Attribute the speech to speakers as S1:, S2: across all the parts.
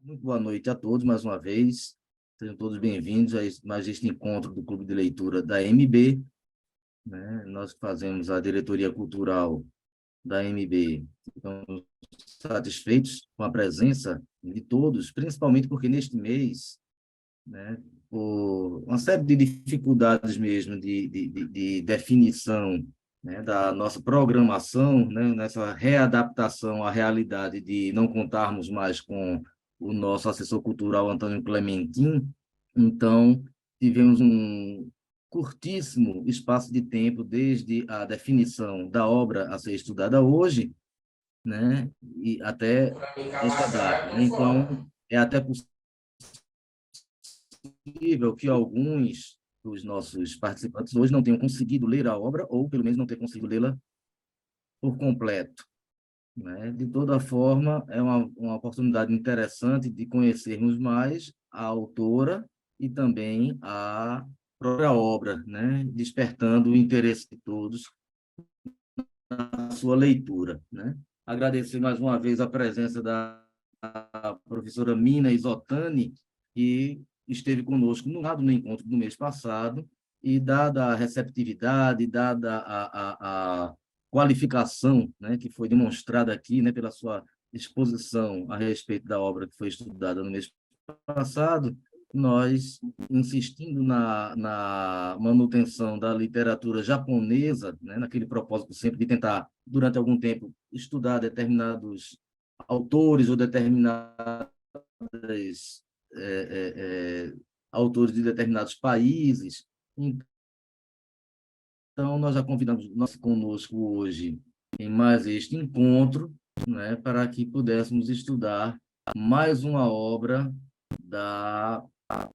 S1: Muito boa noite a todos, mais uma vez. Sejam todos bem-vindos a mais este encontro do Clube de Leitura da MB, né? Nós fazemos a diretoria cultural da MB. Estamos satisfeitos com a presença de todos, principalmente porque neste mês, né, por uma série de dificuldades mesmo de definição, né, da nossa programação, né, nessa readaptação à realidade de não contarmos mais com o nosso assessor cultural Antônio Clementin. Então, tivemos um curtíssimo espaço de tempo desde a definição da obra a ser estudada hoje, né, e até esta data, né? Então, é até possível que alguns dos nossos participantes hoje não tenham conseguido ler a obra, ou pelo menos não tenham conseguido lê-la por completo, né? De toda forma, é uma oportunidade interessante de conhecermos mais a autora e também a própria obra, né? Despertando o interesse de todos na sua leitura, né? Agradecer mais uma vez a presença da professora Mina Isotani, que esteve conosco no encontro do mês passado, e dada a receptividade, dada a qualificação, né, que foi demonstrada aqui, né, pela sua exposição a respeito da obra que foi estudada no mês passado, nós, insistindo na manutenção da literatura japonesa, né, naquele propósito sempre de tentar, durante algum tempo, estudar determinados autores ou determinadas autores de determinados países. Então, nós já convidamos nós conosco hoje em mais este encontro, né, para que pudéssemos estudar mais uma obra da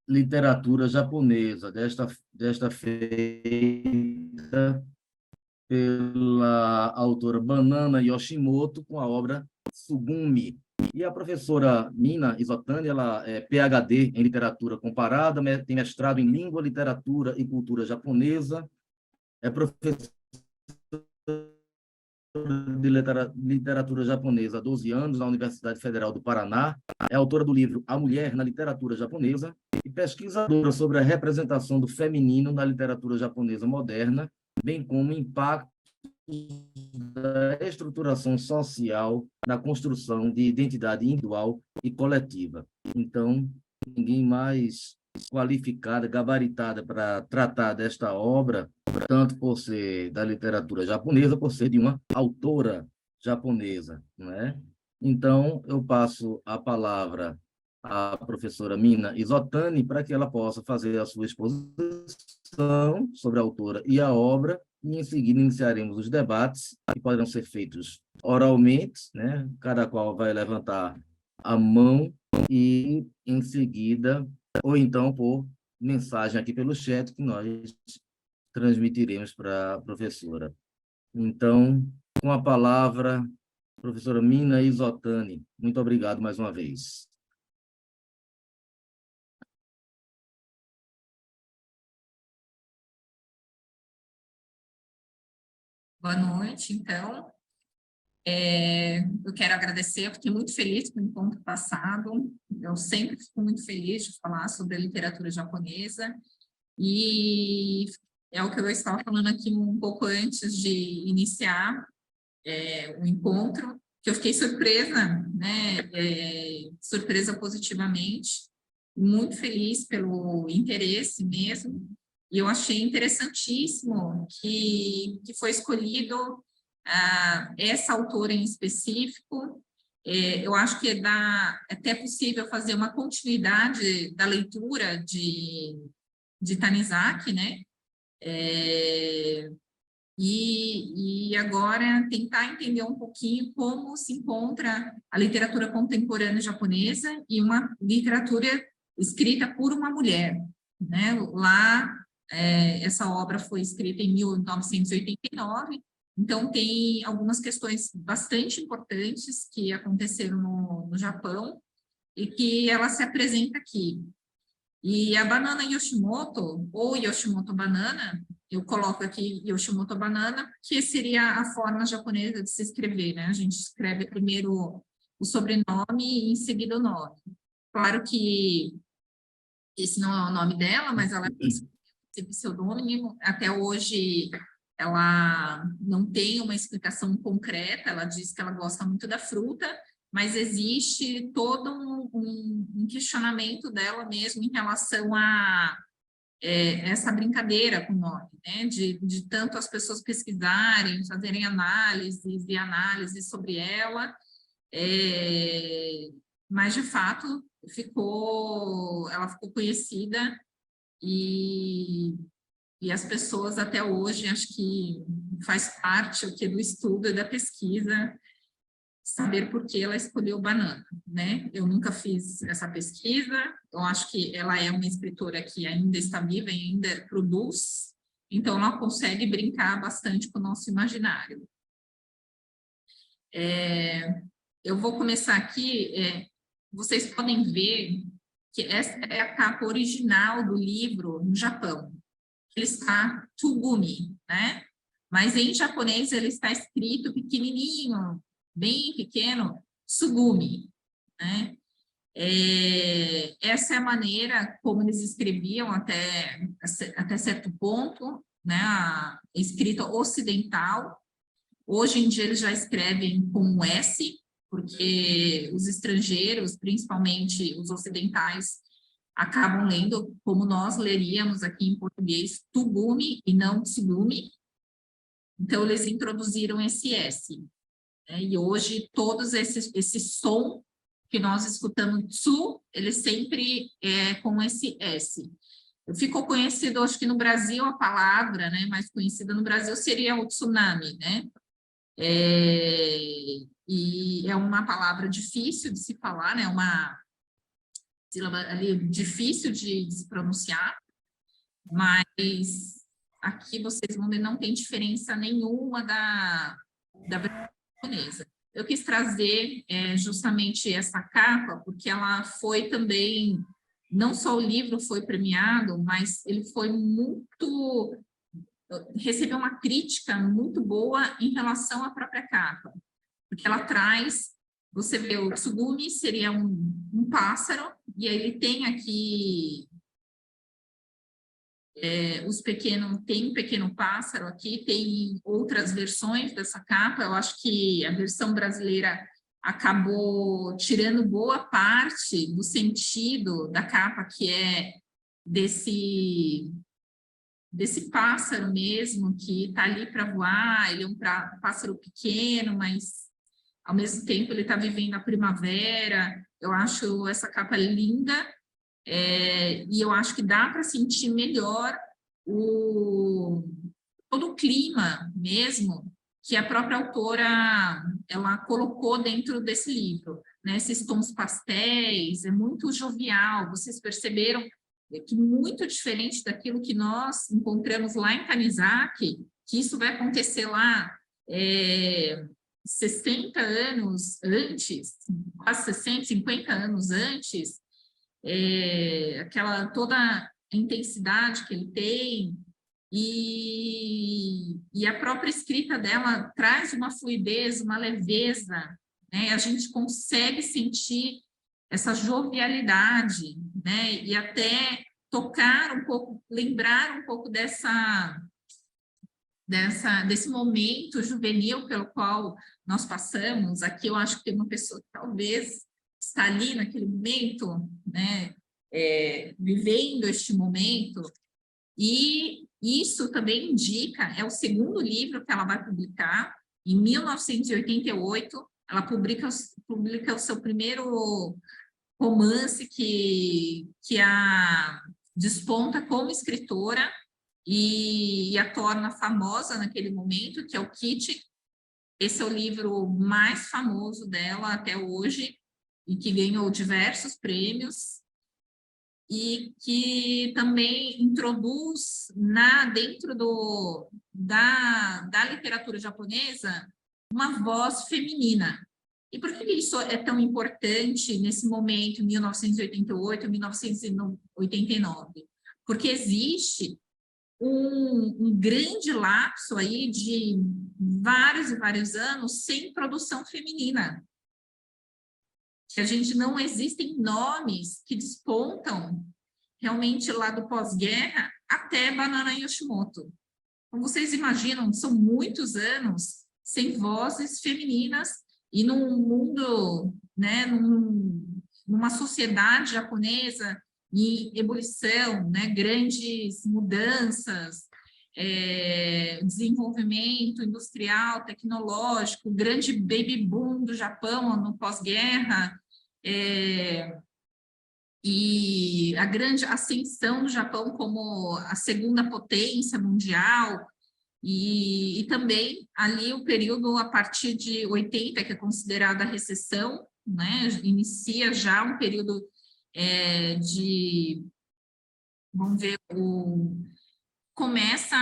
S1: literatura japonesa, desta feita pela autora Banana Yoshimoto, com a obra Sugumi. E a professora Mina Isotani, ela é PhD em literatura comparada, tem mestrado em língua, literatura e cultura japonesa, é professora de literatura japonesa há 12 anos na Universidade Federal do Paraná, é autora do livro A Mulher na Literatura Japonesa e pesquisadora sobre a representação do feminino na literatura japonesa moderna, bem como o impacto da estruturação social na construção de identidade individual e coletiva. Então, ninguém mais qualificada, gabaritada para tratar desta obra, tanto por ser da literatura japonesa, por ser de uma autora japonesa, né? Então, eu passo a palavra à professora Mina Isotani para que ela possa fazer a sua exposição sobre a autora e a obra, e em seguida iniciaremos os debates, que poderão ser feitos oralmente, né? Cada qual vai levantar a mão e, em seguida, ou então por mensagem aqui pelo chat, que nós transmitiremos para a professora. Então, com a palavra, professora Mina Isotani. Muito obrigado mais uma vez.
S2: Boa noite, então. Eu quero agradecer, eu fiquei muito feliz com o encontro passado, eu sempre fico muito feliz de falar sobre a literatura japonesa, e é o que eu estava falando aqui um pouco antes de iniciar o encontro, que eu fiquei surpresa, né, surpresa positivamente, muito feliz pelo interesse mesmo, e eu achei interessantíssimo que foi escolhido essa autora em específico. Eu acho que é até possível fazer uma continuidade da leitura de Tanizaki, né? E agora tentar entender um pouquinho como se encontra a literatura contemporânea japonesa e uma literatura escrita por uma mulher, né? Lá, essa obra foi escrita em 1989, então tem algumas questões bastante importantes que aconteceram no Japão e que ela se apresenta aqui. E a banana Yoshimoto, ou Yoshimoto Banana, eu coloco aqui Yoshimoto Banana, que seria a forma japonesa de se escrever, né? A gente escreve primeiro o sobrenome e em seguida o nome. Claro que esse não é o nome dela, mas ela esse pseudônimo. Até hoje, ela não tem uma explicação concreta. Ela diz que ela gosta muito da fruta, mas existe todo um questionamento dela mesmo em relação a essa brincadeira com o nome, né? De tanto as pessoas pesquisarem, fazerem análises e análises sobre ela, mas de fato ela ficou conhecida e as pessoas até hoje, acho que faz parte aqui do estudo e da pesquisa, saber por que ela escolheu banana, né? Eu nunca fiz essa pesquisa, eu acho que ela é uma escritora que ainda está viva e ainda produz, então ela consegue brincar bastante com o nosso imaginário. Eu vou começar aqui, vocês podem ver que essa é a capa original do livro no Japão. Ele está Tsugumi, né? Mas em japonês ele está escrito pequenininho, bem pequeno, Tsugumi, né? Essa é a maneira como eles escreviam até certo ponto, né? A escrita ocidental. Hoje em dia eles já escrevem com um S, porque os estrangeiros, principalmente os ocidentais, acabam lendo como nós leríamos aqui em português, Tugumi e não Tsugumi. Então, eles introduziram esse S. Né? E hoje, todos esse som que nós escutamos, Tsu, ele sempre é com esse S. Ficou conhecido, acho que no Brasil, a palavra, né, mais conhecida no Brasil seria o tsunami, né? E é uma palavra difícil de se falar, né? Uma sílaba ali difícil de se pronunciar, mas aqui vocês vão ver, não tem diferença nenhuma da versão japonesa. Eu quis trazer justamente essa capa, porque ela foi também, não só o livro foi premiado, mas ele foi recebeu uma crítica muito boa em relação à própria capa, porque ela traz, você vê o tsugumi seria um pássaro, e aí ele tem aqui tem um pequeno pássaro aqui, tem outras versões dessa capa, eu acho que a versão brasileira acabou tirando boa parte do sentido da capa, que é desse pássaro mesmo, que está ali para voar, ele é um pássaro pequeno, mas ao mesmo tempo ele está vivendo a primavera. Eu acho essa capa linda, e eu acho que dá para sentir melhor todo o clima mesmo que a própria autora ela colocou dentro desse livro, né? Esses tons pastéis, é muito jovial, vocês perceberam que muito diferente daquilo que nós encontramos lá em Tanizaki, que isso vai acontecer lá 60 anos antes, quase 60, 50 anos antes, toda a intensidade que ele tem, e a própria escrita dela traz uma fluidez, uma leveza, né? A gente consegue sentir essa jovialidade, né? E até tocar um pouco, lembrar um pouco desse momento juvenil pelo qual nós passamos. Aqui eu acho que tem uma pessoa que talvez está ali naquele momento, né? Vivendo este momento, e isso também indica, é o segundo livro que ela vai publicar. Em 1988, ela publica o seu primeiro romance que a desponta como escritora e a torna famosa naquele momento, que é o Kitty. Esse é o livro mais famoso dela até hoje e que ganhou diversos prêmios, e que também introduz dentro da literatura japonesa uma voz feminina. E por que isso é tão importante nesse momento, 1988, 1989? Porque existe um grande lapso aí de vários e vários anos sem produção feminina. que a gente não existem nomes que despontam realmente lá do pós-guerra até Banana Yoshimoto. Então, vocês imaginam, são muitos anos sem vozes femininas e num mundo, né, numa sociedade japonesa em ebulição, né, grandes mudanças, desenvolvimento industrial, tecnológico, grande baby boom do Japão no pós-guerra, e a grande ascensão do Japão como a segunda potência mundial, e também ali o período a partir de 80, que é considerada a recessão, né? Inicia já um período vamos ver, começa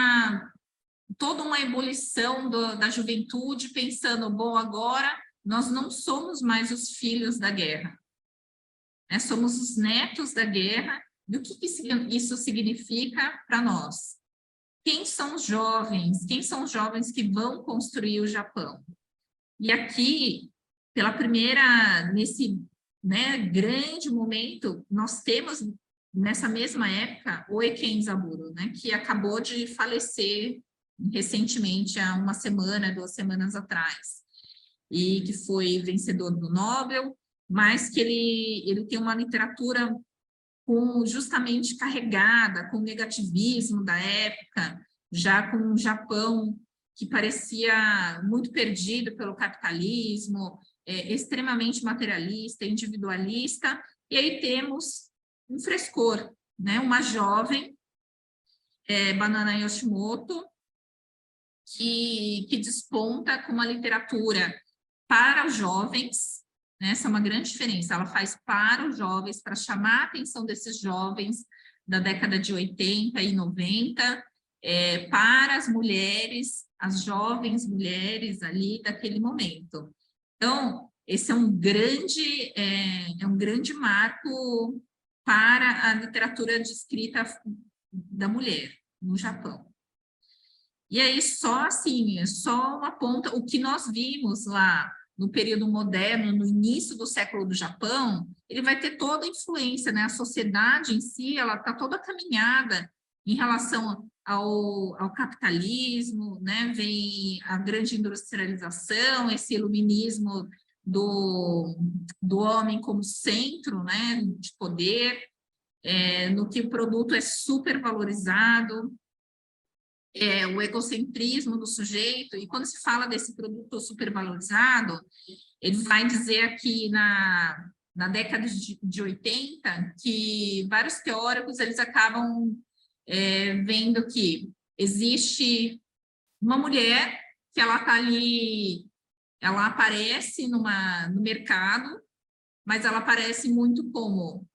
S2: toda uma ebulição da juventude pensando, bom, agora nós não somos mais os filhos da guerra, né? Somos os netos da guerra. E o que isso significa para nós? Quem são os jovens? Quem são os jovens que vão construir o Japão? E aqui, nesse, né, grande momento, nós temos, nessa mesma época, o Ken Zaburo, né, que acabou de falecer recentemente, há uma semana, 2 semanas atrás, e que foi vencedor do Nobel, mas que ele tem uma literatura justamente carregada, com o negativismo da época, já com um Japão que parecia muito perdido pelo capitalismo, extremamente materialista, individualista, e aí temos um frescor, né? Uma jovem, Banana Yoshimoto, que desponta com uma literatura para os jovens. Essa é uma grande diferença, ela faz para os jovens, para chamar a atenção desses jovens da década de 80 e 90, para as mulheres, as jovens mulheres ali daquele momento. Então, esse é um grande marco para a literatura de escrita da mulher no Japão. E aí, só uma ponta, o que nós vimos lá no período moderno, no início do século do Japão, ele vai ter toda a influência, né? A sociedade em si, ela está toda caminhada em relação ao capitalismo, né? Vem a grande industrialização, esse iluminismo do homem como centro, né? De poder, no que o produto é super valorizado, o egocentrismo do sujeito. E quando se fala desse produto supervalorizado, ele vai dizer aqui na década de 80 que vários teóricos eles acabam vendo que existe uma mulher que ela está ali, ela aparece no mercado, mas ela aparece muito como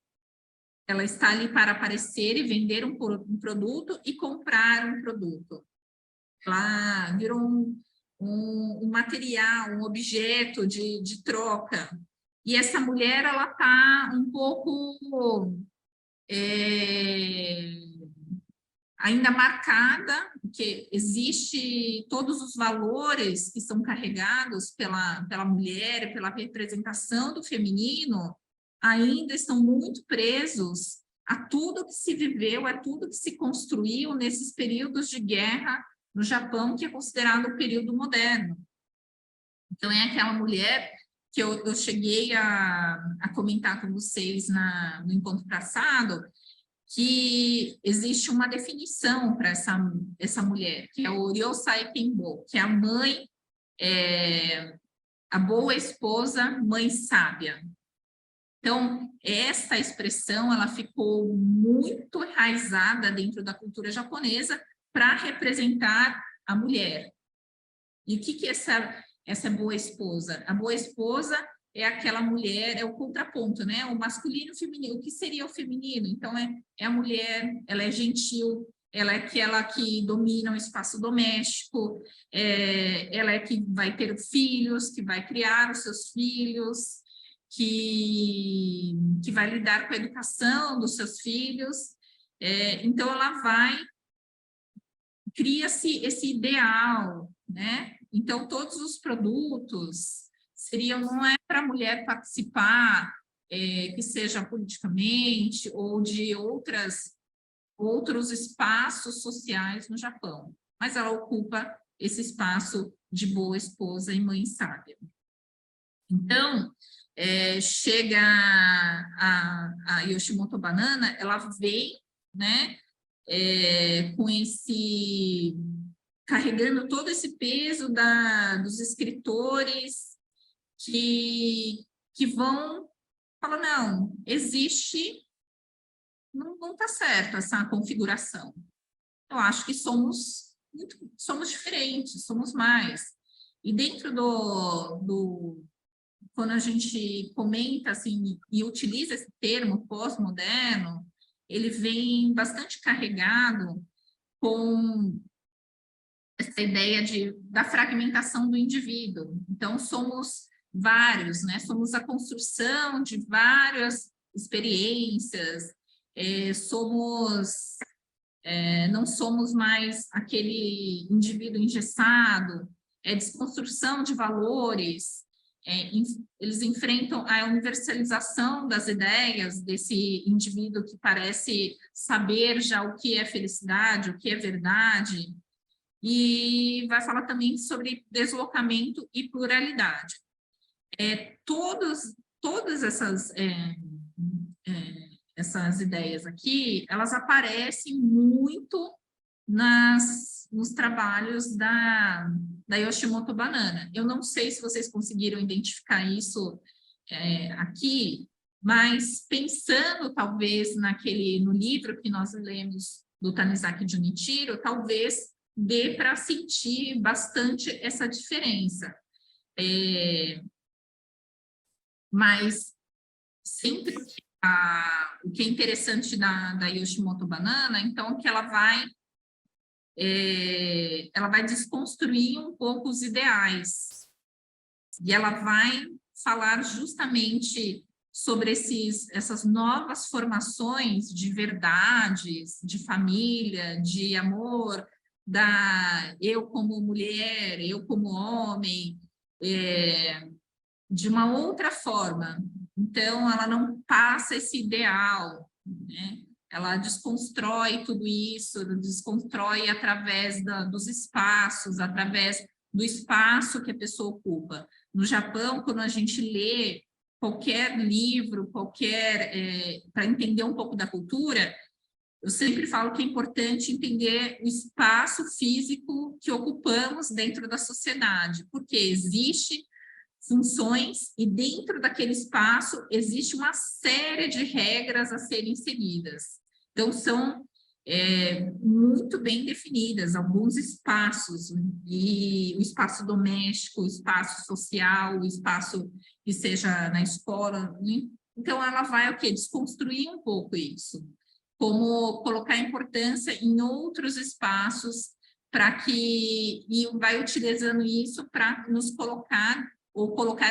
S2: ela está ali para aparecer e vender um produto e comprar um produto. Ela virou um material, um objeto de troca. E essa mulher, ela está um pouco ainda marcada, porque existe todos os valores que são carregados pela mulher, pela representação do feminino, ainda estão muito presos a tudo que se viveu, a tudo que se construiu nesses períodos de guerra no Japão, que é considerado o período moderno. Então, é aquela mulher que eu cheguei a comentar com vocês no encontro passado, que existe uma definição para essa mulher, que é o Ryosai Kenbo, que é a mãe, a boa esposa, mãe sábia. Então, essa expressão, ela ficou muito enraizada dentro da cultura japonesa para representar a mulher. E o que é essa boa esposa? A boa esposa é aquela mulher, é o contraponto, né? O masculino e o feminino. O que seria o feminino? Então, é a mulher, ela é gentil, ela é aquela que domina o espaço doméstico, ela é que vai ter filhos, que vai criar os seus filhos, que vai lidar com a educação dos seus filhos. Então, ela cria-se esse ideal, né? Então, todos os produtos, não é para a mulher participar, que seja politicamente ou de outros espaços sociais no Japão, mas ela ocupa esse espaço de boa esposa e mãe sábia. Então, chega a Yoshimoto Banana, ela vem, né, carregando todo esse peso dos escritores que vão falar, não, não está certo essa configuração. Eu acho que somos diferentes, somos mais. E dentro quando a gente comenta assim, e utiliza esse termo pós-moderno, ele vem bastante carregado com essa ideia da fragmentação do indivíduo. Então, somos vários, né? Somos a construção de várias experiências, não somos mais aquele indivíduo engessado, desconstrução de valores, eles enfrentam a universalização das ideias desse indivíduo que parece saber já o que é felicidade, o que é verdade, e vai falar também sobre deslocamento e pluralidade. Todas essas ideias aqui, elas aparecem muito nos trabalhos da Yoshimoto Banana. Eu não sei se vocês conseguiram identificar isso aqui, mas pensando talvez no livro que nós lemos do Tanizaki Junichiro, talvez dê para sentir bastante essa diferença. Mas sempre o que é interessante da Yoshimoto Banana, então, é que ela vai desconstruir um pouco os ideais. E ela vai falar justamente sobre essas novas formações de verdades, de família, de amor, eu como mulher, eu como homem, de uma outra forma. Então, ela não passa esse ideal, né? Ela desconstrói tudo isso, desconstrói através dos espaços, através do espaço que a pessoa ocupa. No Japão, quando a gente lê qualquer livro, para entender um pouco da cultura, eu sempre falo que é importante entender o espaço físico que ocupamos dentro da sociedade, porque existe funções e dentro daquele espaço existe uma série de regras a serem seguidas. Então, são muito bem definidas alguns espaços, e o espaço doméstico, o espaço social, o espaço que seja na escola. Então, ela vai o quê? Desconstruir um pouco isso, como colocar importância em outros espaços e vai utilizando isso para nos colocar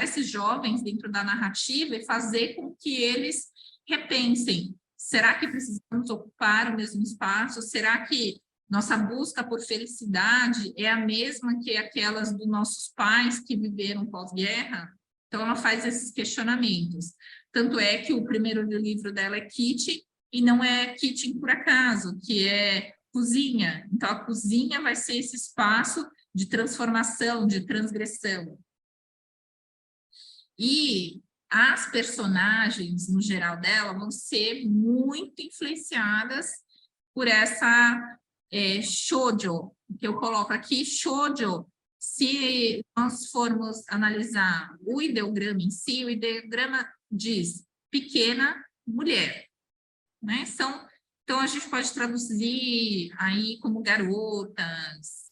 S2: esses jovens dentro da narrativa e fazer com que eles repensem. Será que precisamos ocupar o mesmo espaço? Será que nossa busca por felicidade é a mesma que aquelas dos nossos pais que viveram pós-guerra? Então, ela faz esses questionamentos. Tanto é que o primeiro livro dela é Kitty, e não é kitchen por acaso, que é cozinha. Então, a cozinha vai ser esse espaço de transformação, de transgressão. E as personagens, no geral dela, vão ser muito influenciadas por essa shoujo, que eu coloco aqui. Shoujo, se nós formos analisar o ideograma em si, o ideograma diz pequena mulher, né? Então, a gente pode traduzir aí como garotas,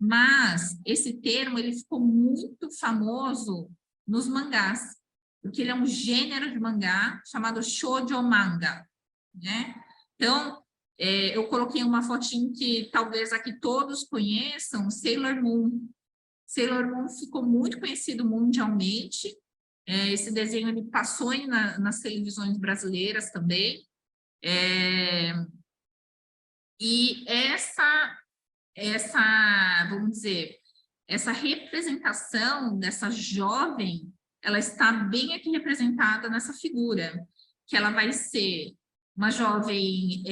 S2: mas esse termo ele ficou muito famoso nos mangás, porque ele é um gênero de mangá chamado shoujo manga, né? Então, eu coloquei uma fotinho que talvez aqui todos conheçam, Sailor Moon. Sailor Moon ficou muito conhecido mundialmente. Esse desenho ele passou nas televisões brasileiras também. E vamos dizer, essa representação dessa jovem, ela está bem aqui representada nessa figura, que ela vai ser uma jovem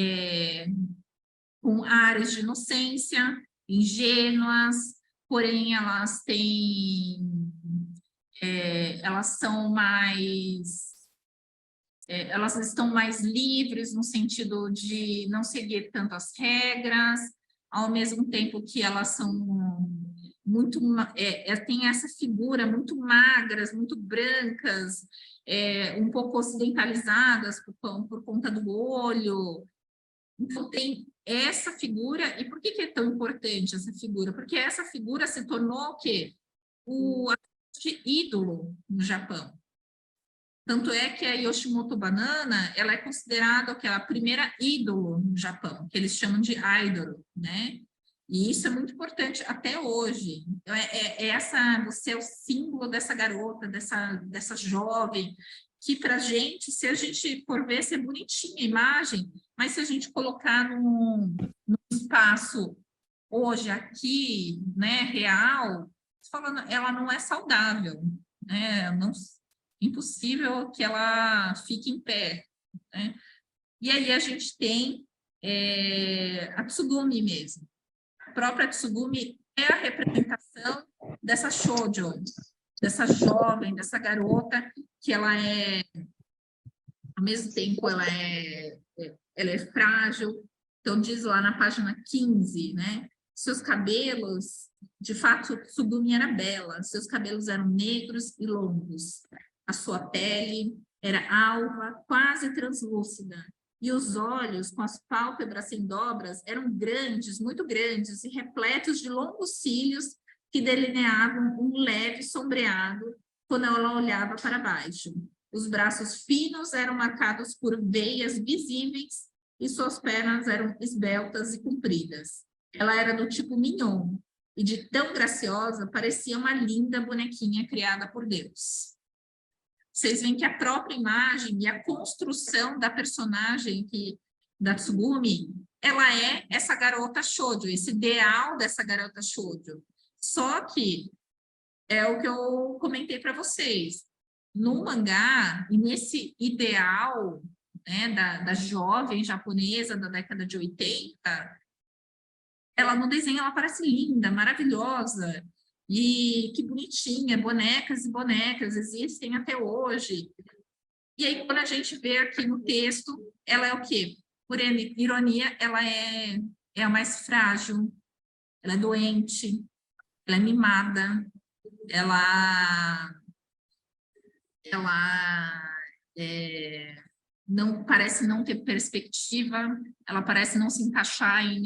S2: com áreas de inocência, ingênuas, porém elas têm, elas são mais, elas estão mais livres no sentido de não seguir tanto as regras, ao mesmo tempo que elas são muito, tem essa figura muito magras, muito brancas, um pouco ocidentalizadas por conta do olho. Então, tem essa figura, e por que é tão importante essa figura? Porque essa figura se tornou o quê? O ídolo no Japão. Tanto é que a Yoshimoto Banana, ela é considerada a primeira ídolo no Japão, que eles chamam de idol, né? E isso é muito importante até hoje. Você é o símbolo dessa garota, dessa jovem, que para a gente, se a gente for ver, ser bonitinha a imagem, mas se a gente colocar num espaço hoje aqui, né, real, falando, ela não é saudável, né? Não, impossível que ela fique em pé, né? E aí a gente tem a Tsugumi mesmo. A própria Tsugumi é a representação dessa shoujo, dessa jovem, dessa garota, que ela ao mesmo tempo, ela é frágil. Então, diz lá na página 15, né? Seus cabelos, de fato, Tsugumi era bela. Seus cabelos eram negros e longos. A sua pele era alva, quase translúcida. E os olhos, com as pálpebras sem dobras, eram grandes, muito grandes, e repletos de longos cílios que delineavam um leve sombreado quando ela olhava para baixo. Os braços finos eram marcados por veias visíveis e suas pernas eram esbeltas e compridas. Ela era do tipo mignon e de tão graciosa parecia uma linda bonequinha criada por Deus. Vocês veem que a própria imagem e a construção da personagem da Tsugumi, ela é essa garota shoujo, esse ideal dessa garota shoujo. Só que é o que eu comentei para vocês. No mangá, e nesse ideal, né, da jovem japonesa da década de 80, ela no desenho ela parece linda, maravilhosa, e que bonitinha, bonecas e bonecas existem até hoje. E aí, quando a gente vê aqui no texto, ela é o quê? Por ironia, ela é a mais frágil, ela é doente, ela é mimada, ela não parece não ter perspectiva, ela parece não se encaixar em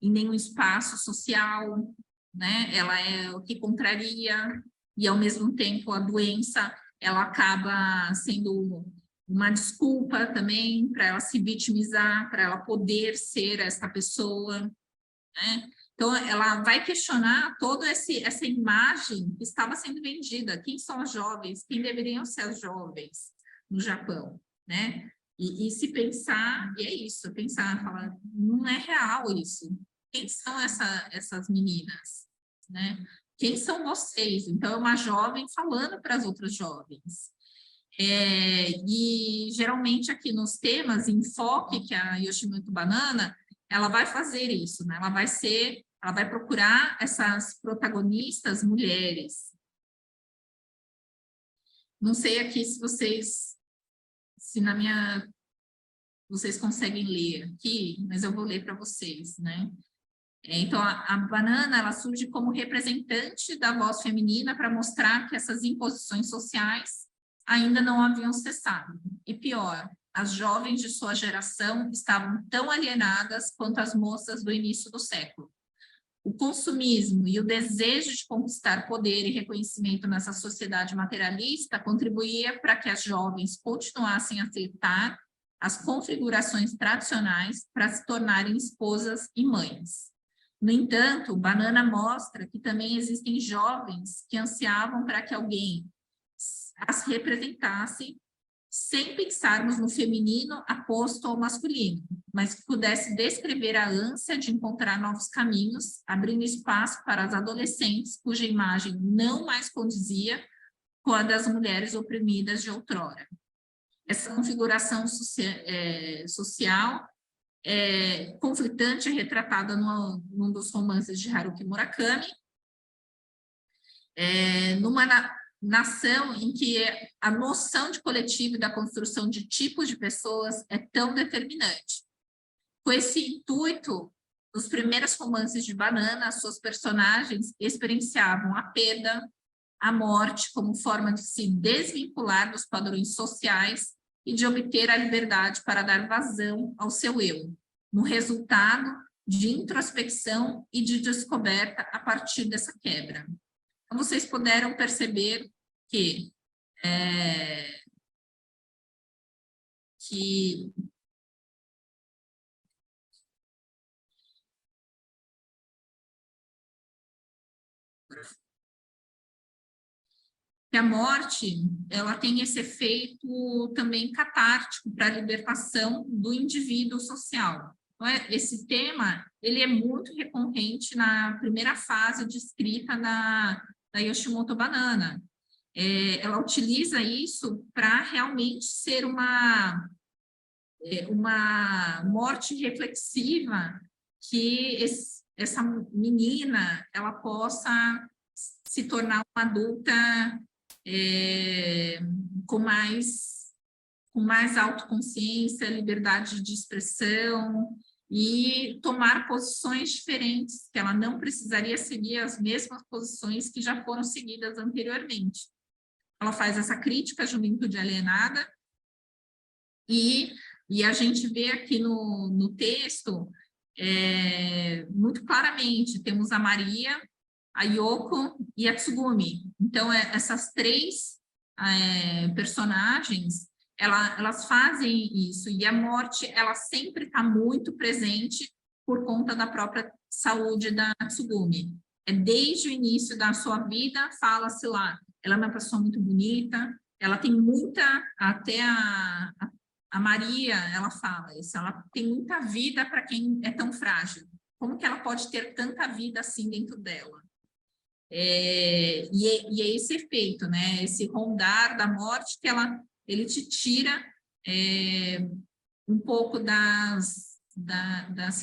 S2: nenhum espaço social, né? Ela é o que contraria, e ao mesmo tempo a doença, ela acaba sendo uma desculpa também para ela se vitimizar, para ela poder ser essa pessoa, né? Então, ela vai questionar toda essa imagem que estava sendo vendida. Quem são as jovens? Quem deveriam ser as jovens no Japão, né? E se pensar, e é isso, pensar, falar, não é real isso. Quem são essas meninas, né? Quem são vocês? Então, é uma jovem falando para as outras jovens. E, geralmente, aqui nos temas, enfoque que a Yoshimoto Banana, ela vai fazer isso, né? Ela vai procurar essas protagonistas mulheres. Não sei aqui se vocês conseguem ler aqui, mas eu vou ler para vocês, né? Então, a banana, ela surge como representante da voz feminina para mostrar que essas imposições sociais ainda não haviam cessado. E pior, as jovens de sua geração estavam tão alienadas quanto as moças do início do século. O consumismo e o desejo de conquistar poder e reconhecimento nessa sociedade materialista contribuía para que as jovens continuassem a aceitar as configurações tradicionais para se tornarem esposas e mães. No entanto, Banana mostra que também existem jovens que ansiavam para que alguém as representasse sem pensarmos no feminino aposto ao masculino. mas que pudesse descrever a ânsia de encontrar novos caminhos, abrindo espaço para as adolescentes cuja imagem não mais condizia com a das mulheres oprimidas de outrora. Essa configuração social conflitante é retratada num dos romances de Haruki Murakami, numa nação em que a noção de coletivo e da construção de tipos de pessoas é tão determinante. Com esse intuito, nos primeiros romances de Banana, suas personagens experienciavam a perda, a morte como forma de se desvincular dos padrões sociais e de obter a liberdade para dar vazão ao seu eu, no resultado de introspecção e de descoberta a partir dessa quebra. Então, vocês puderam perceber que a morte, ela tem esse efeito também catártico para a libertação do indivíduo social. Então, esse tema, ele é muito recorrente na primeira fase de escrita da Yoshimoto Banana. Ela utiliza isso para realmente ser uma morte reflexiva, que essa menina ela possa se tornar uma adulta com mais autoconsciência, liberdade de expressão e tomar posições diferentes, que ela não precisaria seguir as mesmas posições que já foram seguidas anteriormente. Ela faz essa crítica à juventude alienada e a gente vê aqui no texto muito claramente, temos a Maria, a Yoko e a Tsugumi. Então, essas três personagens, elas fazem isso, e a morte, ela sempre está muito presente por conta da própria saúde da Tsugumi. Desde o início da sua vida, fala-se lá, ela é uma pessoa muito bonita, ela tem muita, até a Maria, ela fala isso, ela tem muita vida para quem é tão frágil. Como que ela pode ter tanta vida assim dentro dela? E é esse efeito, né? Esse rondar da morte que ele te tira um pouco das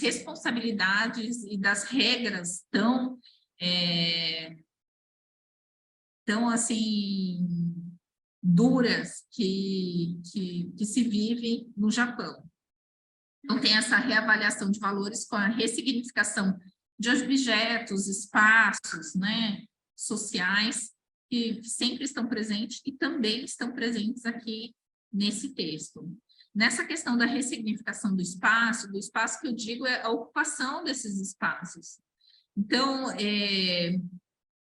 S2: responsabilidades e das regras tão assim duras que se vive no Japão. Então tem essa reavaliação de valores com a ressignificação de objetos, espaços, né, sociais, que sempre estão presentes e também estão presentes aqui nesse texto. Nessa questão da ressignificação do espaço que eu digo é a ocupação desses espaços. Então,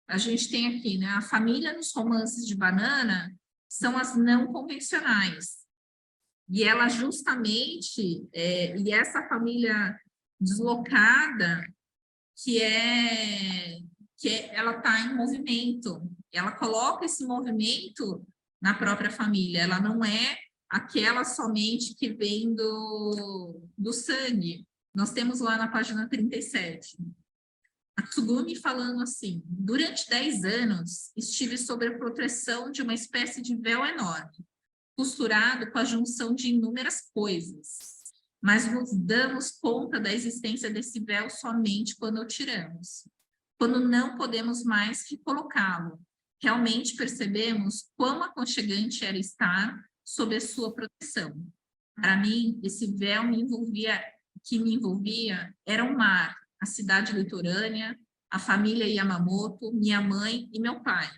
S2: a gente tem aqui, né, a família nos romances de Banana são as não convencionais. E ela justamente, e essa família deslocada, ela está em movimento, ela coloca esse movimento na própria família, ela não é aquela somente que vem do sangue. Nós temos lá na página 37, a Tsugumi falando assim: durante 10 anos estive sob a proteção de uma espécie de véu enorme, costurado com a junção de inúmeras coisas, mas nos damos conta da existência desse véu somente quando o tiramos, quando não podemos mais recolocá-lo. Realmente percebemos quão aconchegante era estar sob a sua proteção. Para mim, esse véu que me envolvia era o mar, a cidade litorânea, a família Yamamoto, minha mãe e meu pai,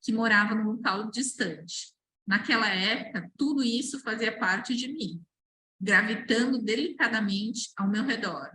S2: que moravam num local distante. Naquela época, tudo isso fazia parte de mim, gravitando delicadamente ao meu redor.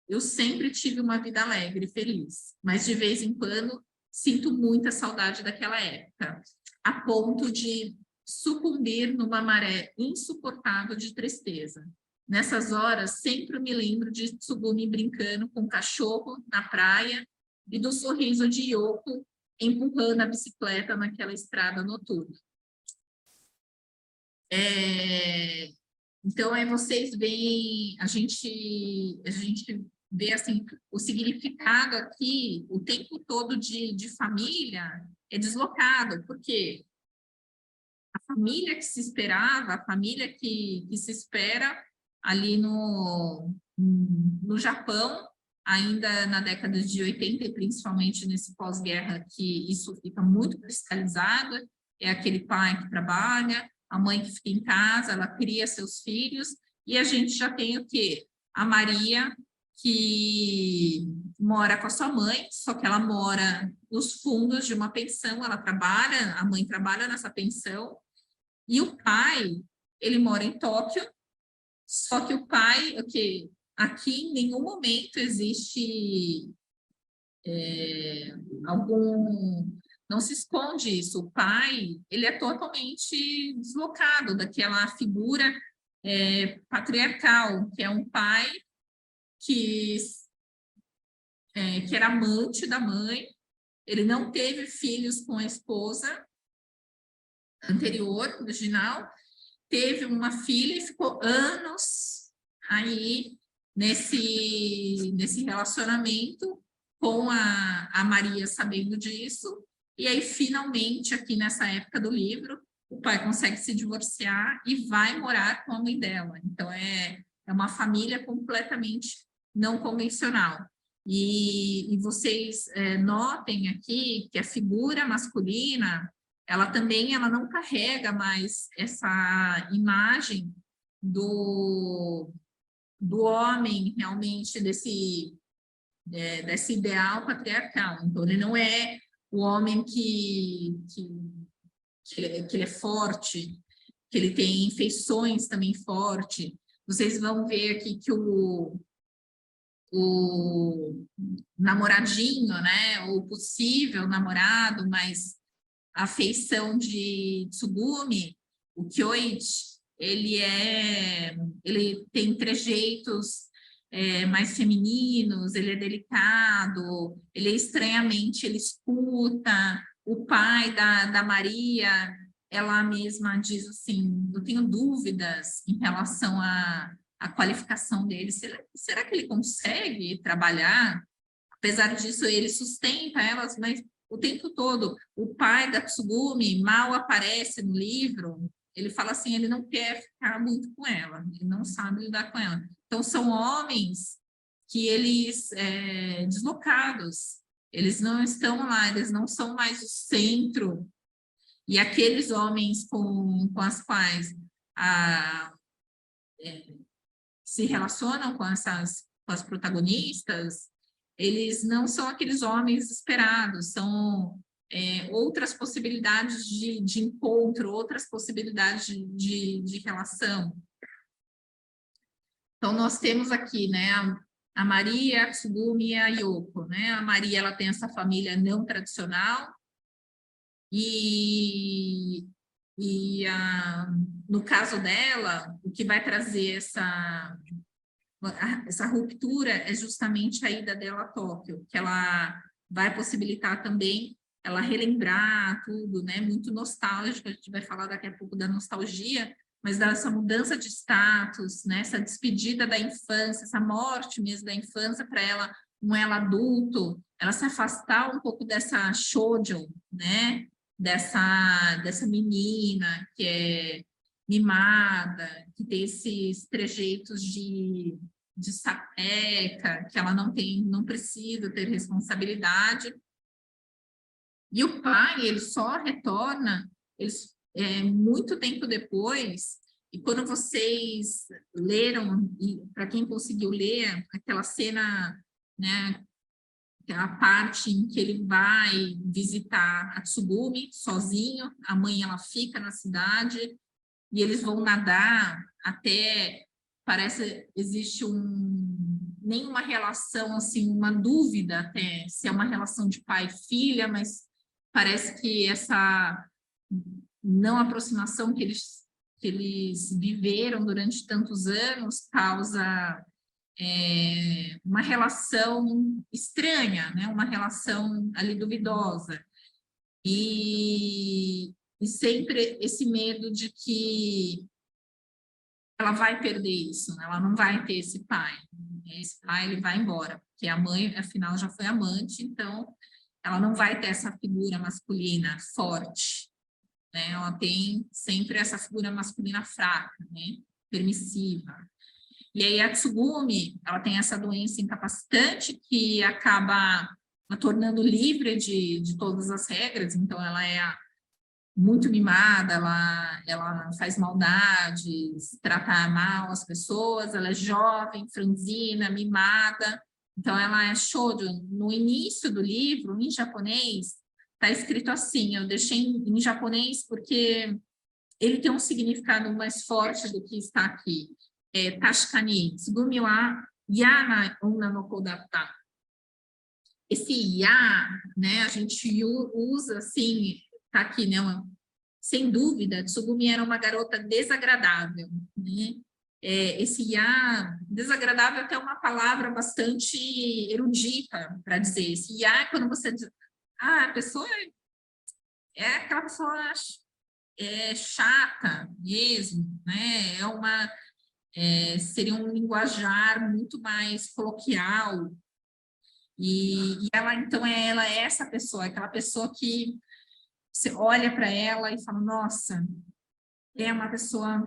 S2: Eu sempre tive uma vida alegre e feliz, mas de vez em quando sinto muita saudade daquela época, a ponto de sucumbir numa maré insuportável de tristeza. Nessas horas, sempre me lembro de Tsugumi brincando com o cachorro na praia e do sorriso de Yoko empurrando a bicicleta naquela estrada noturna. Então, aí vocês veem, a gente vê, assim, o significado aqui, o tempo todo de família é deslocado, porque a família que se esperava, a família que se espera ali no Japão, ainda na década de 80, e principalmente nesse pós-guerra, que isso fica muito cristalizado, é aquele pai que trabalha, a mãe que fica em casa, ela cria seus filhos, e a gente já tem o quê? A Maria, que mora com a sua mãe, só que ela mora nos fundos de uma pensão, ela trabalha, a mãe trabalha nessa pensão, e o pai, ele mora em Tóquio, só que o pai, aqui em nenhum momento existe algum... Não se esconde isso. O pai, ele é totalmente deslocado daquela figura patriarcal, que é um pai que era amante da mãe, ele não teve filhos com a esposa anterior, original, teve uma filha e ficou anos aí nesse relacionamento com a Maria sabendo disso, e aí finalmente aqui nessa época do livro, o pai consegue se divorciar e vai morar com a mãe dela. Então é uma família completamente não convencional. E vocês notem aqui que a figura masculina, ela não carrega mais essa imagem do homem realmente desse ideal patriarcal. Então, ele não é o homem que ele é forte, que ele tem feições também fortes. Vocês vão ver aqui que o namoradinho, né, o possível namorado, mas a feição de Tsugumi, o Kyoichi, ele tem trejeitos mais femininos, ele é delicado, ele é estranhamente, ele escuta. O pai da Maria, ela mesma diz assim, eu tenho dúvidas em relação à qualificação dele. Será que ele consegue trabalhar? Apesar disso, ele sustenta elas, mas o tempo todo, o pai da Tsugumi mal aparece no livro, ele fala assim, ele não quer ficar muito com ela, ele não sabe lidar com ela. Então, são homens que eles, deslocados, eles não estão lá, eles não são mais o centro. E aqueles homens com as quais se relacionam com as protagonistas, eles não são aqueles homens esperados, são outras possibilidades de encontro, outras possibilidades de relação. Então, nós temos aqui, né, a Maria, a Tsugumi e a Yoko, né? A Maria, ela tem essa família não tradicional no caso dela, o que vai trazer essa ruptura é justamente a ida dela a Tóquio, que ela vai possibilitar também ela relembrar tudo, né? Muito nostálgico, a gente vai falar daqui a pouco da nostalgia, mas dessa mudança de status, né? Essa despedida da infância, essa morte mesmo da infância para ela, com ela adulto, ela se afastar um pouco dessa shoujo, né? Dessa menina que é mimada, que tem esses trejeitos de sapeca, que ela não precisa ter responsabilidade. E o pai, ele só retorna muito tempo depois, e quando vocês leram, para quem conseguiu ler, aquela cena, né, aquela parte em que ele vai visitar a Tsugumi sozinho, a mãe ela fica na cidade, e eles vão nadar até, parece, existe nenhuma relação, assim, uma dúvida até se é uma relação de pai e filha, mas parece que essa não aproximação que eles viveram durante tantos anos causa uma relação estranha, né? Uma relação ali duvidosa. E sempre esse medo de que ela vai perder isso, né? Ela não vai ter esse pai. Esse pai, ele vai embora, porque a mãe, afinal, já foi amante, então ela não vai ter essa figura masculina forte, né? Ela tem sempre essa figura masculina fraca, né? Permissiva. E aí a Tsugumi, ela tem essa doença incapacitante que acaba a tornando livre de todas as regras, então ela é muito mimada, ela faz maldades, trata mal as pessoas, ela é jovem, franzina, mimada, então ela é shoujo. No início do livro, em japonês, está escrito assim, eu deixei em japonês porque ele tem um significado mais forte do que está aqui. Tashikani, tsugumi wa ya na onna no ko datta. Esse ya, né, a gente usa assim, tá aqui, né, sem dúvida, Tsugumi era uma garota desagradável, né? Esse ya, desagradável até uma palavra bastante erudita para dizer. Esse ya é quando você diz, a pessoa é aquela pessoa chata mesmo, né? Seria um linguajar muito mais coloquial. E ela, então, ela é essa pessoa, aquela pessoa que você olha para ela e fala, nossa, é uma pessoa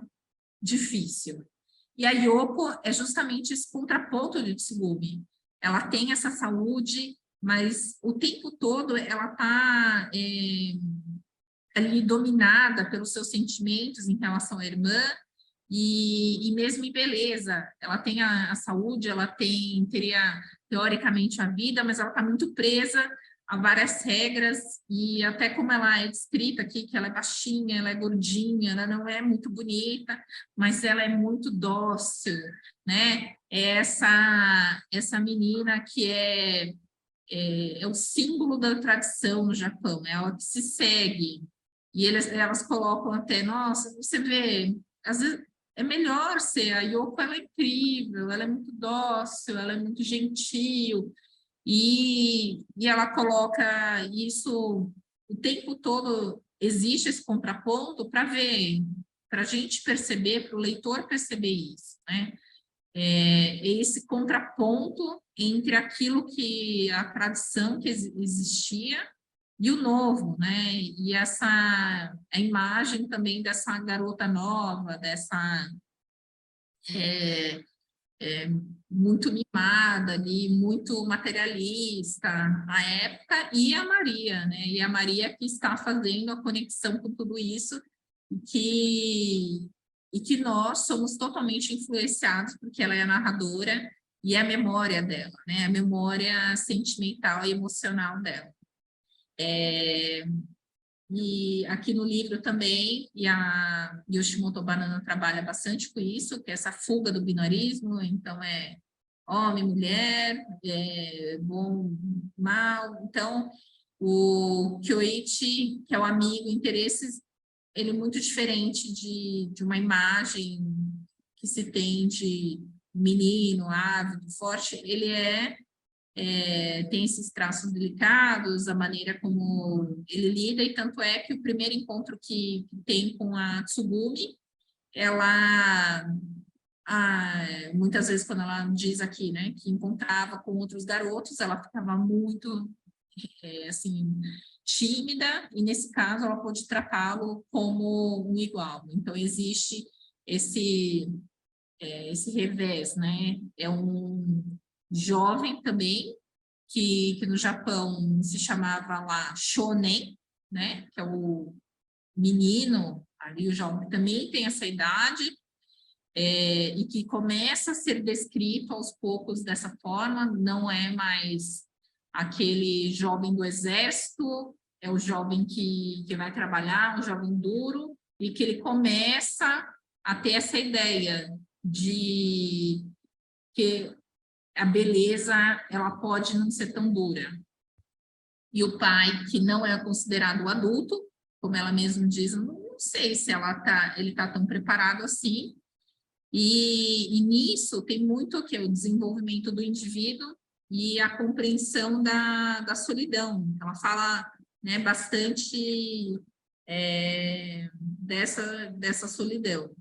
S2: difícil. E a Yoko é justamente esse contraponto de Tsugumi. Ela tem essa saúde, mas o tempo todo ela está ali dominada pelos seus sentimentos em relação à irmã, e mesmo em beleza, ela tem a saúde, ela teria teoricamente a vida, mas ela está muito presa a várias regras, e até como ela é descrita aqui, que ela é baixinha, ela é gordinha, ela não é muito bonita, mas ela é muito dócil, né? Essa menina que é o símbolo da tradição no Japão, é ela que se segue, e elas colocam até, nossa, você vê, às vezes é melhor ser, a Yoko ela é incrível, ela é muito dócil, ela é muito gentil, e ela coloca isso o tempo todo, existe esse contraponto para ver, para a gente perceber, para o leitor perceber isso, né? Esse contraponto entre aquilo que a tradição que existia e o novo, né? E a imagem também dessa garota nova, dessa muito mimada ali, muito materialista na época, e a Maria, né? E a Maria que está fazendo a conexão com tudo isso e que nós somos totalmente influenciados porque ela é a narradora e a memória dela, né? A memória sentimental e emocional dela. E aqui no livro também, e a Yoshimoto Banana trabalha bastante com isso, que é essa fuga do binarismo, então homem, mulher, bom, mal. Então, o Kyoichi, que é o amigo, interesses, ele é muito diferente de uma imagem que se tem de menino, ávido, forte, ele tem esses traços delicados, a maneira como ele lida, e tanto é que o primeiro encontro que tem com a Tsugumi, ela, muitas vezes quando ela diz aqui, né, que encontrava com outros garotos, ela ficava muito, assim, tímida, e nesse caso ela pôde tratá-lo como um igual. Então existe esse revés, né, é um jovem também, que no Japão se chamava lá shonen, né, que é o menino, ali o jovem também tem essa idade, e que começa a ser descrito aos poucos dessa forma, não é mais aquele jovem do exército, é o jovem que vai trabalhar, um jovem duro, e que ele começa a ter essa ideia de que a beleza ela pode não ser tão dura. E o pai, que não é considerado adulto, como ela mesma diz, não sei se ele está tão preparado assim. E nisso tem muito o desenvolvimento do indivíduo e a compreensão da solidão. Ela fala, né, bastante dessa solidão.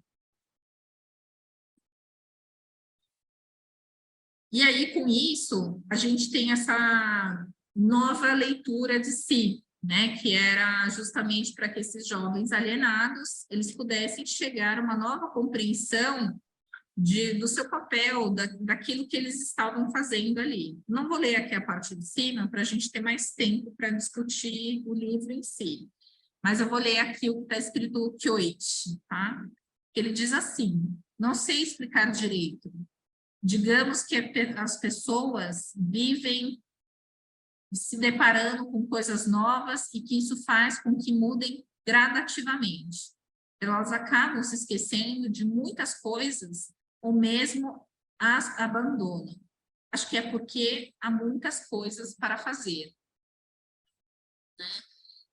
S2: E aí, com isso, a gente tem essa nova leitura de si, né? Que era justamente para que esses jovens alienados, eles pudessem chegar a uma nova compreensão do seu papel, daquilo que eles estavam fazendo ali. Não vou ler aqui a parte de cima, para a gente ter mais tempo para discutir o livro em si. Mas eu vou ler aqui o que está escrito Kyoichi, tá? Ele diz assim: não sei explicar direito. Digamos que as pessoas vivem se deparando com coisas novas e que isso faz com que mudem gradativamente. Elas acabam se esquecendo de muitas coisas ou mesmo as abandonam. Acho que é porque há muitas coisas para fazer.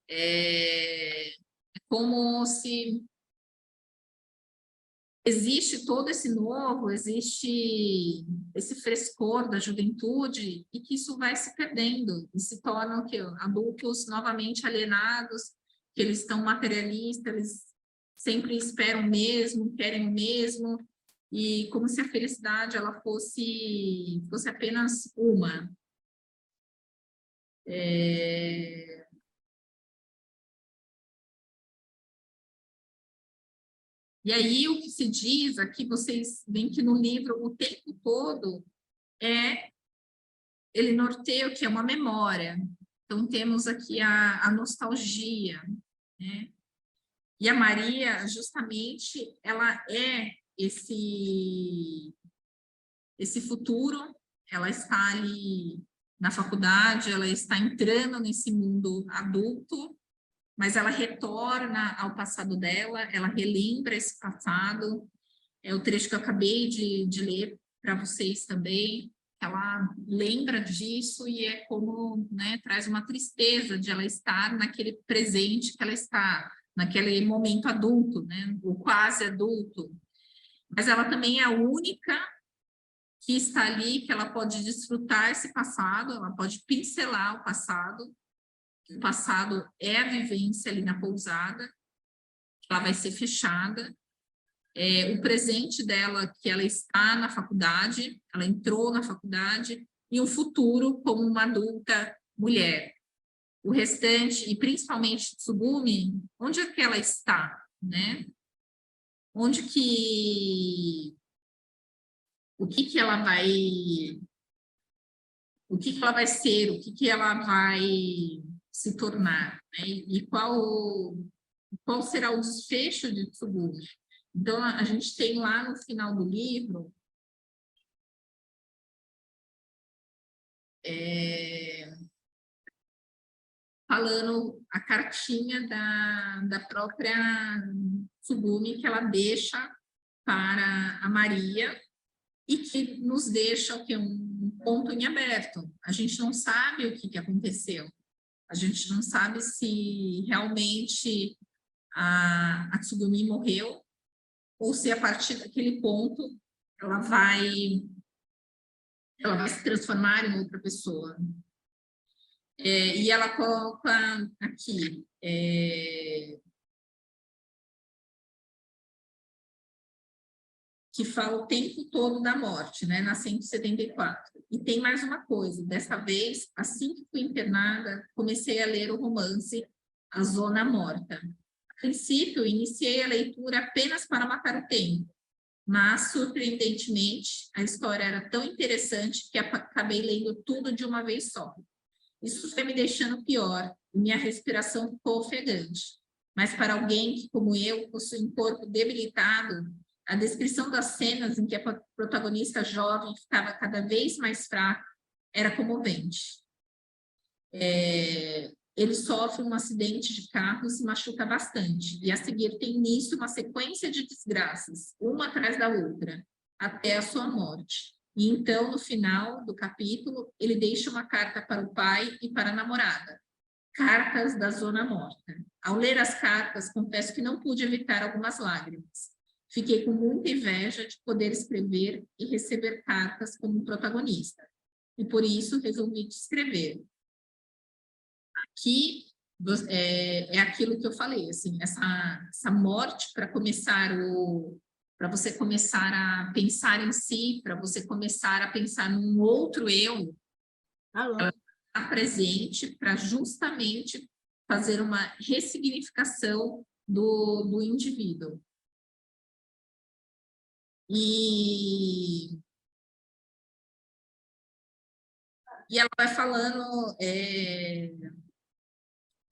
S2: É como se existe todo esse novo, existe esse frescor da juventude e que isso vai se perdendo e se tornam que, adultos novamente alienados, que eles estão materialistas, eles sempre esperam o mesmo, querem o mesmo, e como se a felicidade ela fosse apenas uma. E aí o que se diz aqui, vocês veem que no livro o tempo todo ele norteia o que é uma memória. Então temos aqui a nostalgia, né? E a Maria, justamente, ela é esse futuro, ela está ali na faculdade, ela está entrando nesse mundo adulto, mas ela retorna ao passado dela, ela relembra esse passado. É o trecho que eu acabei de ler para vocês também. Ela lembra disso e é como, né, traz uma tristeza de ela estar naquele presente que ela está, naquele momento adulto, né, o quase adulto. Mas ela também é a única que está ali, que ela pode desfrutar esse passado, ela pode pincelar o passado. O passado é a vivência ali na pousada, ela vai ser fechada. O presente dela, que ela está na faculdade, ela entrou na faculdade, e o futuro como uma adulta mulher. O restante, e principalmente Tsugumi, onde é que ela está, né? Onde que... O que que ela vai... O que que ela vai ser, o que que ela vai se tornar, né? E qual será o desfecho de Tsugumi? Então, a gente tem lá no final do livro falando a cartinha da própria Tsugumi que ela deixa para a Maria e que nos deixa o que um ponto em aberto. A gente não sabe o que aconteceu. A gente não sabe se realmente a Tsugumi morreu ou se a partir daquele ponto ela vai se transformar em outra pessoa. E ela coloca aqui, que fala o tempo todo da morte, né, na 174. E tem mais uma coisa, dessa vez, assim que fui internada, comecei a ler o romance A Zona Morta. A princípio, iniciei a leitura apenas para matar o tempo, mas, surpreendentemente, a história era tão interessante que acabei lendo tudo de uma vez só. Isso foi me deixando pior, e minha respiração ficou ofegante. Mas para alguém que, como eu, possui um corpo debilitado, a descrição das cenas em que a protagonista jovem ficava cada vez mais fraca era comovente. Ele sofre um acidente de carro e se machuca bastante, e a seguir tem início uma sequência de desgraças, uma atrás da outra, até a sua morte. E então, no final do capítulo, ele deixa uma carta para o pai e para a namorada. Cartas da Zona Morta. Ao ler as cartas, confesso que não pude evitar algumas lágrimas. Fiquei com muita inveja de poder escrever e receber cartas como protagonista. E por isso resolvi escrever. Aqui é aquilo que eu falei, assim, essa morte para começar para você começar a pensar em si, para você começar a pensar num outro eu, ela está presente para justamente fazer uma ressignificação do indivíduo. E ela vai falando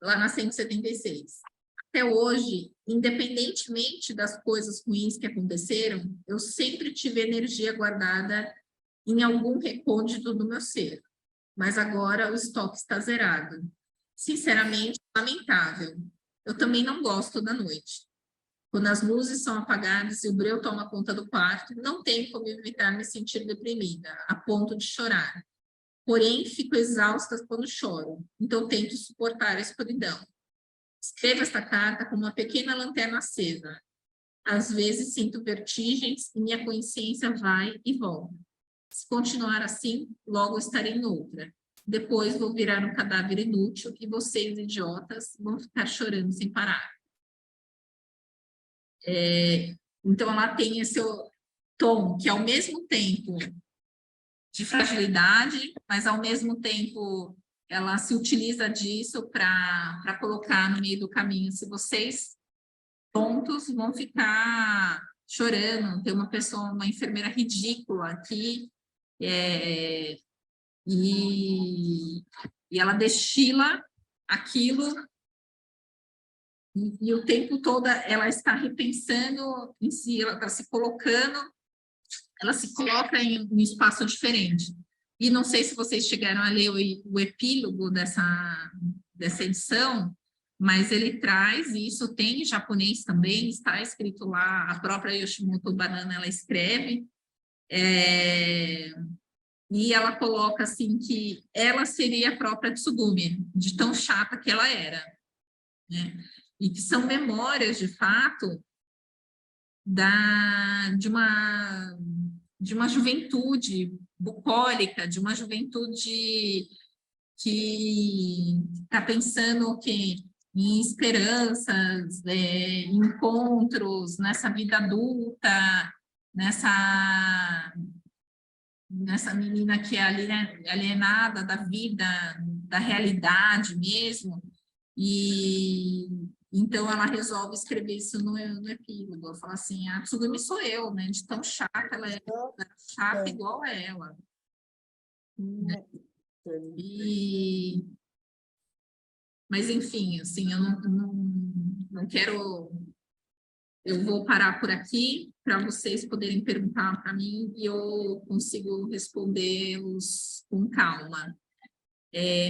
S2: lá na 176. Até hoje, independentemente das coisas ruins que aconteceram, eu sempre tive energia guardada em algum recôndito do meu ser. Mas agora o estoque está zerado. Sinceramente, lamentável. Eu também não gosto da noite. Quando as luzes são apagadas e o breu toma conta do quarto, não tenho como evitar me sentir deprimida, a ponto de chorar. Porém, fico exausta quando choro, então tento suportar a escuridão. Escrevo esta carta com uma pequena lanterna acesa. Às vezes sinto vertigens e minha consciência vai e volta. Se continuar assim, logo estarei em outra. Depois vou virar um cadáver inútil e vocês, idiotas, vão ficar chorando sem parar. Então, ela tem esse tom que, ao mesmo tempo de fragilidade, mas, ao mesmo tempo, ela se utiliza disso para colocar no meio do caminho. Se vocês, tontos, vão ficar chorando, tem uma pessoa, uma enfermeira ridícula aqui, e ela destila aquilo e o tempo todo ela está repensando em si, ela está se colocando, ela se coloca em um espaço diferente. E não sei se vocês chegaram a ler o epílogo dessa edição, mas ele traz, e isso tem em japonês também, está escrito lá, a própria Yoshimoto Banana, ela escreve, e ela coloca assim que ela seria a própria Tsugumi, de tão chata que ela era, né? E que são memórias, de fato, de uma juventude bucólica, de uma juventude que está pensando que em esperanças, em encontros, nessa vida adulta, nessa menina que é alienada da vida, da realidade mesmo, e então ela resolve escrever isso no epílogo. Ela fala assim, a Tsugumi sou eu, né? De tão chata, ela é chata igual a ela. Né? Mas, enfim, assim, eu não quero... Eu vou parar por aqui para vocês poderem perguntar para mim e eu consigo respondê-los com calma.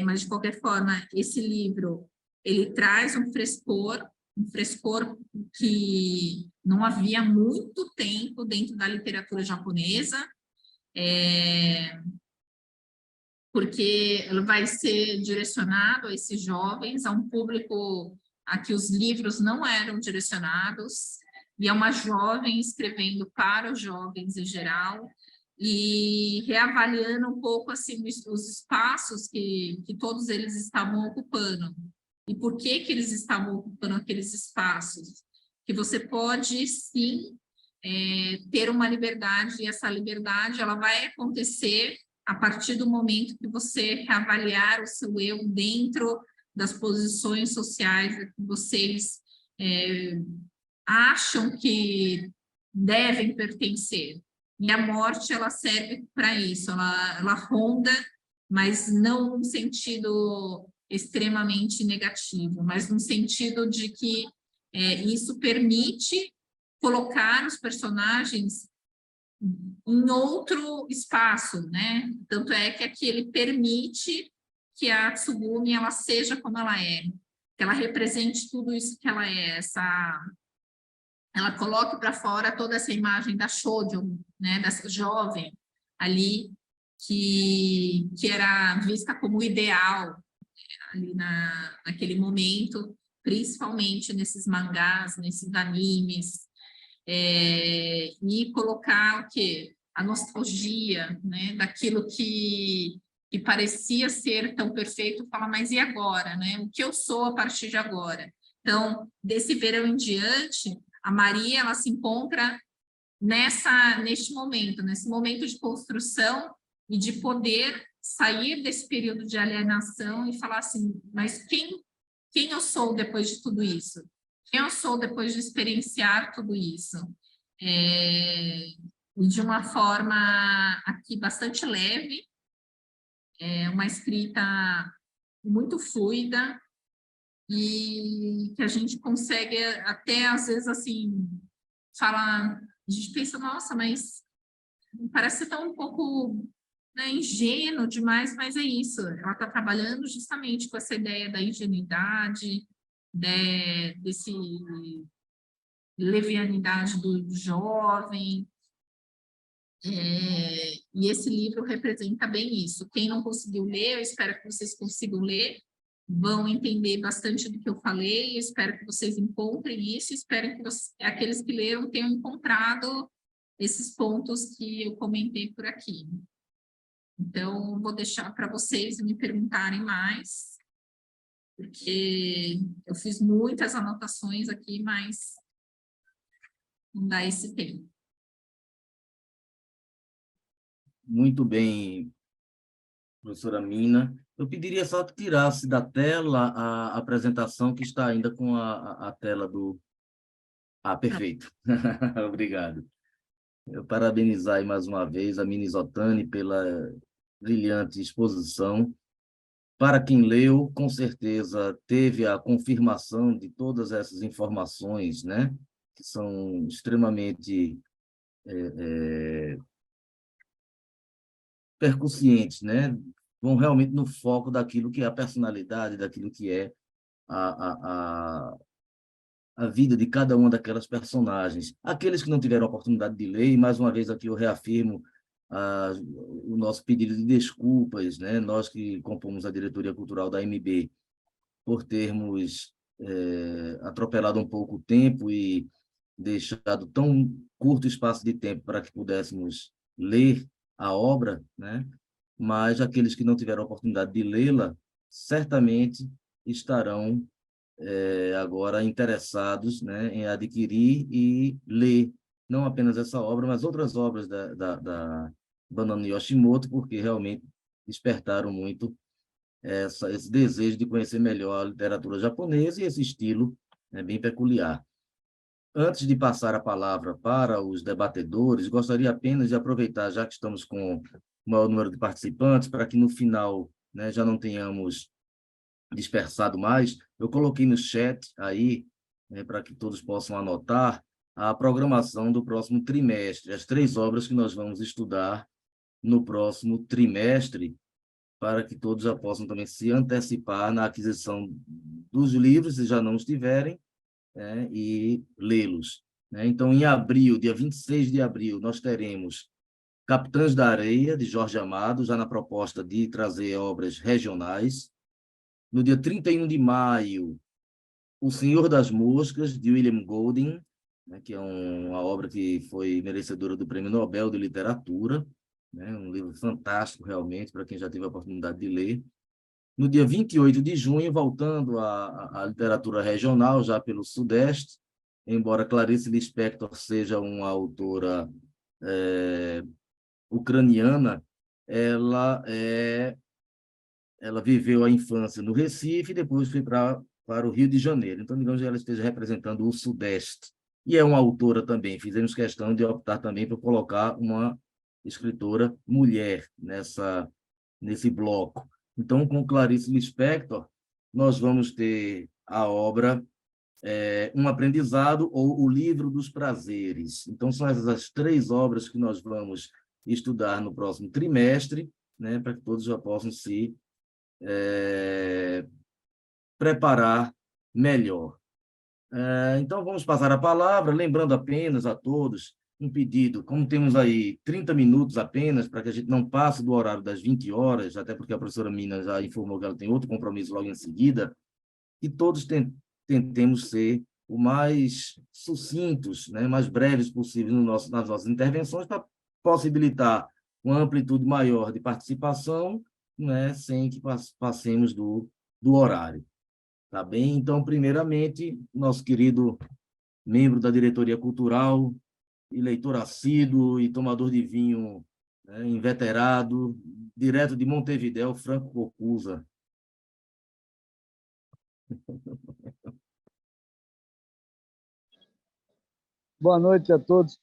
S2: Mas, de qualquer forma, esse livro, ele traz um frescor que não havia muito tempo dentro da literatura japonesa, porque ele vai ser direcionado a esses jovens, a um público a que os livros não eram direcionados, e é uma jovem escrevendo para os jovens em geral, e reavaliando um pouco assim, os espaços que todos eles estavam ocupando. E por que eles estavam ocupando aqueles espaços? Que você pode, sim, ter uma liberdade, e essa liberdade ela vai acontecer a partir do momento que você reavaliar o seu eu dentro das posições sociais que vocês acham que devem pertencer. E a morte, ela serve para isso, ela ronda, mas não num sentido extremamente negativo, mas no sentido de que isso permite colocar os personagens em outro espaço, né? Tanto é que aqui ele permite que a Tsugumi ela seja como ela é, que ela represente tudo isso que ela é, ela coloque para fora toda essa imagem da Shoujo, né? Dessa jovem ali que era vista como ideal ali naquele momento, principalmente nesses mangás, nesses animes, e colocar o quê? A nostalgia, né? Daquilo que parecia ser tão perfeito, fala, mas e agora, né? O que eu sou a partir de agora? Então, desse verão em diante, a Maria, ela se encontra neste momento, nesse momento de construção e de poder sair desse período de alienação e falar assim, mas quem eu sou depois de tudo isso? Quem eu sou depois de experienciar tudo isso? E de uma forma aqui bastante leve, uma escrita muito fluida e que a gente consegue até, às vezes, assim, falar, a gente pensa, nossa, mas parece ser tão um pouco, né, ingênuo demais, mas é isso, ela está trabalhando justamente com essa ideia da ingenuidade, desse levianidade do jovem, e esse livro representa bem isso. Quem não conseguiu ler, eu espero que vocês consigam ler, vão entender bastante do que eu falei, eu espero que vocês encontrem isso, espero que aqueles que leram tenham encontrado esses pontos que eu comentei por aqui. Então, vou deixar para vocês me perguntarem mais, porque eu fiz muitas anotações aqui, mas não dá esse tempo.
S1: Muito bem, professora Mina. Eu pediria só que tirasse da tela a apresentação que está ainda com a tela do... Ah, perfeito. Obrigado. Eu parabenizar aí mais uma vez a Mina Isotani pela brilhante exposição. Para quem leu, com certeza teve a confirmação de todas essas informações, né, que são extremamente percussientes, né, vão realmente no foco daquilo que é a personalidade, daquilo que é a, a, a vida de cada uma daquelas personagens. Aqueles que não tiveram a oportunidade de ler, e mais uma vez aqui eu reafirmo o nosso pedido de desculpas, né, nós que compomos a diretoria cultural da MB, por termos atropelado um pouco o tempo e deixado tão curto espaço de tempo para que pudéssemos ler a obra, né? Mas aqueles que não tiveram a oportunidade de lê-la, certamente estarão agora interessados, né, em adquirir e ler não apenas essa obra, mas outras obras da Banano Yoshimoto, porque realmente despertaram muito esse desejo de conhecer melhor a literatura japonesa e esse estilo, né, bem peculiar. Antes de passar a palavra para os debatedores, gostaria apenas de aproveitar, já que estamos com o maior número de participantes, para que no final, né, já não tenhamos dispersado mais, eu coloquei no chat aí, para que todos possam anotar, a programação do próximo trimestre, as 3 obras que nós vamos estudar no próximo trimestre, para que todos já possam também se antecipar na aquisição dos livros, se já não estiverem, né, e lê-los, né? Então, em abril, dia 26 de abril, nós teremos Capitães da Areia, de Jorge Amado, já na proposta de trazer obras regionais. No dia 31 de maio, O Senhor das Moscas, de William Golding, né, que é uma obra que foi merecedora do Prêmio Nobel de Literatura, né, um livro fantástico, realmente, para quem já teve a oportunidade de ler. No dia 28 de junho, voltando à literatura regional, já pelo Sudeste, embora Clarice Lispector seja uma autora ucraniana, ela viveu a infância no Recife e depois foi para o Rio de Janeiro. Então, digamos que ela esteja representando o Sudeste. E é uma autora também. Fizemos questão de optar também por colocar uma escritora mulher nesse bloco. Então, com Clarice Lispector, nós vamos ter a obra Um Aprendizado ou O Livro dos Prazeres. Então, são essas as 3 obras que nós vamos estudar no próximo trimestre, né, para que todos já possam se preparar melhor. Então, vamos passar a palavra, lembrando apenas a todos um pedido, como temos aí 30 minutos apenas, para que a gente não passe do horário das 20 horas, até porque a professora Mina já informou que ela tem outro compromisso logo em seguida, que todos tentemos ser o mais sucintos, né, mais breves possível nas nossas intervenções, para possibilitar uma amplitude maior de participação, né, sem que passemos do horário. Tá bem? Então, primeiramente, nosso querido membro da diretoria cultural, e leitor assíduo e tomador de vinho, né, inveterado, direto de Montevidéu, Franco Cocuza.
S3: Boa noite a todos.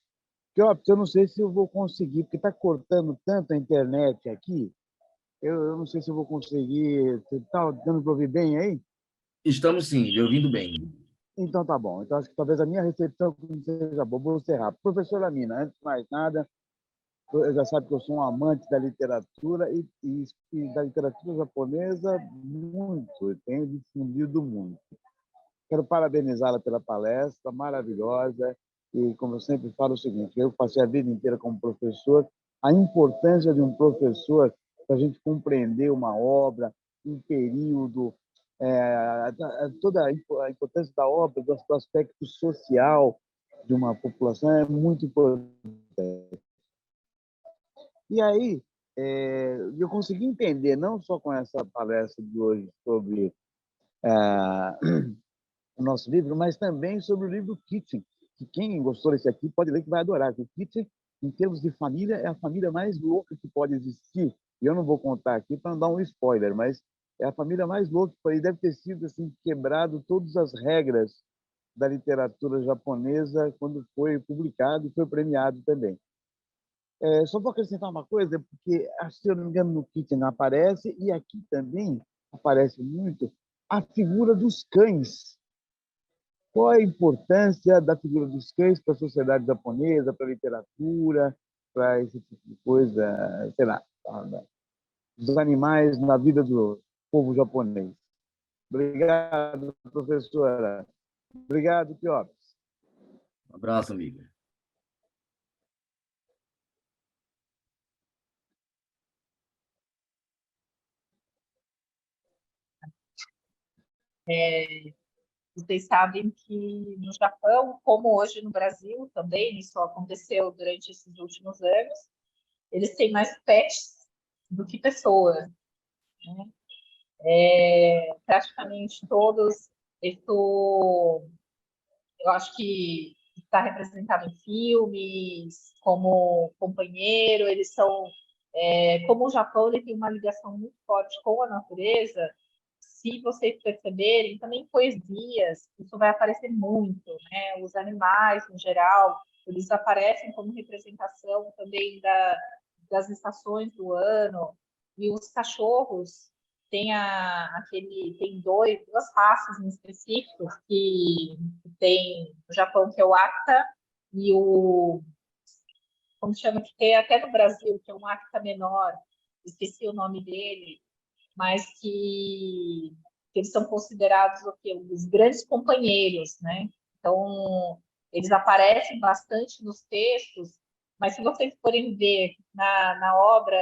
S3: Eu não sei se eu vou conseguir, porque está cortando tanto a internet aqui, eu não sei se eu vou conseguir. Você está dando para ouvir bem aí?
S1: Estamos sim, lhe ouvindo bem.
S3: Então tá bom. Então acho que talvez a minha recepção não seja boa. Vou ser rápido. Professora Mina, antes de mais nada, eu já sabe que eu sou um amante da literatura e da literatura japonesa muito. Eu tenho difundido muito. Quero parabenizá-la pela palestra maravilhosa e, como eu sempre falo, o seguinte: eu passei a vida inteira como professor, a importância de um professor para a gente compreender uma obra, um período, toda a importância da obra, do aspecto social de uma população é muito importante. E aí, eu consegui entender, não só com essa palestra de hoje sobre o nosso livro, mas também sobre o livro Kitchen, que quem gostou desse aqui pode ler que vai adorar. O Kitchen, em termos de família, é a família mais louca que pode existir. E eu não vou contar aqui para não dar um spoiler, mas é a família mais louca que pode. Deve ter sido assim, quebrado todas as regras da literatura japonesa quando foi publicado e foi premiado também. Só vou acrescentar uma coisa, porque, se eu não me engano, no Kitchen aparece, e aqui também aparece muito, a figura dos cães. Qual a importância da figura dos cães para a sociedade japonesa, para a literatura, para esse tipo de coisa, sei lá, dos animais na vida do povo japonês? Obrigado, professora. Obrigado, Piotr.
S1: Um abraço, amiga.
S2: Vocês sabem que no Japão, como hoje no Brasil também, isso aconteceu durante esses últimos anos, eles têm mais pets do que pessoas, né? Praticamente todos, eu acho que está representado em filmes, como companheiro, eles são, como o Japão ele tem uma ligação muito forte com a natureza, se vocês perceberem, também em poesias, isso vai aparecer muito, né? Os animais, no geral, eles aparecem como representação também das estações do ano, e os cachorros tem duas raças em específico que tem no Japão, que é o Akita e o, como chama, que tem até no Brasil, que é um Akita menor, esqueci o nome dele, mas que eles são considerados o quê? Os grandes companheiros, né? Então, eles aparecem bastante nos textos, mas se vocês forem ver na obra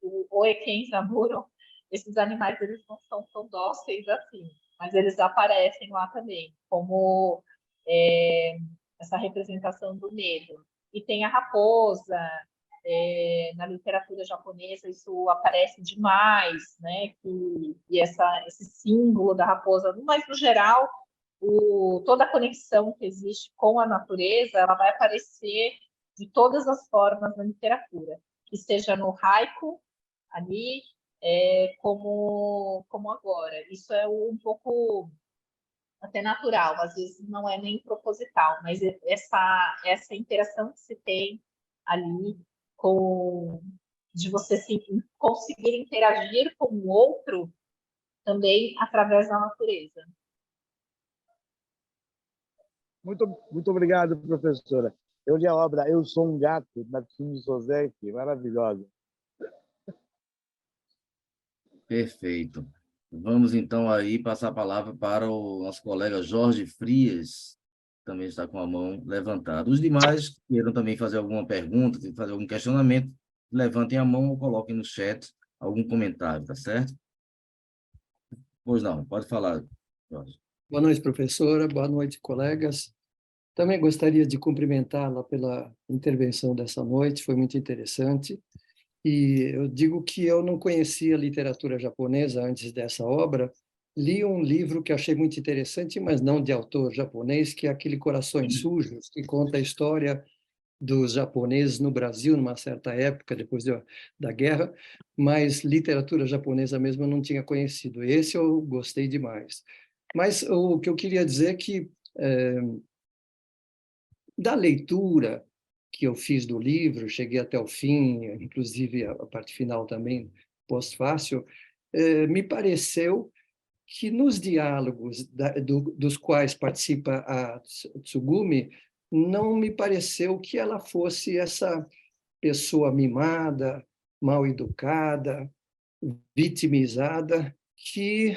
S2: do Oe Kenzaburo, esses animais eles não são tão dóceis assim, mas eles aparecem lá também, como essa representação do medo. E tem a raposa, na literatura japonesa isso aparece demais, né? E esse símbolo da raposa, mas no geral toda a conexão que existe com a natureza, ela vai aparecer de todas as formas na literatura, que seja no haiku ali, como agora. Isso é um pouco até natural, às vezes não é nem proposital, mas essa interação que se tem ali com de você conseguir interagir com o outro também através da natureza.
S3: Muito obrigado, professora. Eu li a obra Eu Sou um Gato, da Tsumi Soseki, maravilhosa.
S1: Perfeito. Vamos, então, aí passar a palavra para o nosso colega Jorge Frias, que também está com a mão levantada. Os demais que queiram também fazer alguma pergunta, fazer algum questionamento, levantem a mão ou coloquem no chat algum comentário, tá certo? Pois não, pode falar, Jorge.
S4: Boa noite, professora. Boa noite, colegas. Também gostaria de cumprimentá-la pela intervenção dessa noite, foi muito interessante. E eu digo que eu não conhecia literatura japonesa antes dessa obra. Li um livro que achei muito interessante, mas não de autor japonês, que é aquele Corações Sujos, que conta a história dos japoneses no Brasil, numa certa época, depois da guerra, mas literatura japonesa mesmo eu não tinha conhecido. Esse eu gostei demais. Mas o que eu queria dizer é que, da leitura que eu fiz do livro, cheguei até o fim, inclusive a parte final também, pós-fácil, me pareceu que nos diálogos dos quais participa a Tsugumi, não me pareceu que ela fosse essa pessoa mimada, mal educada, vitimizada, que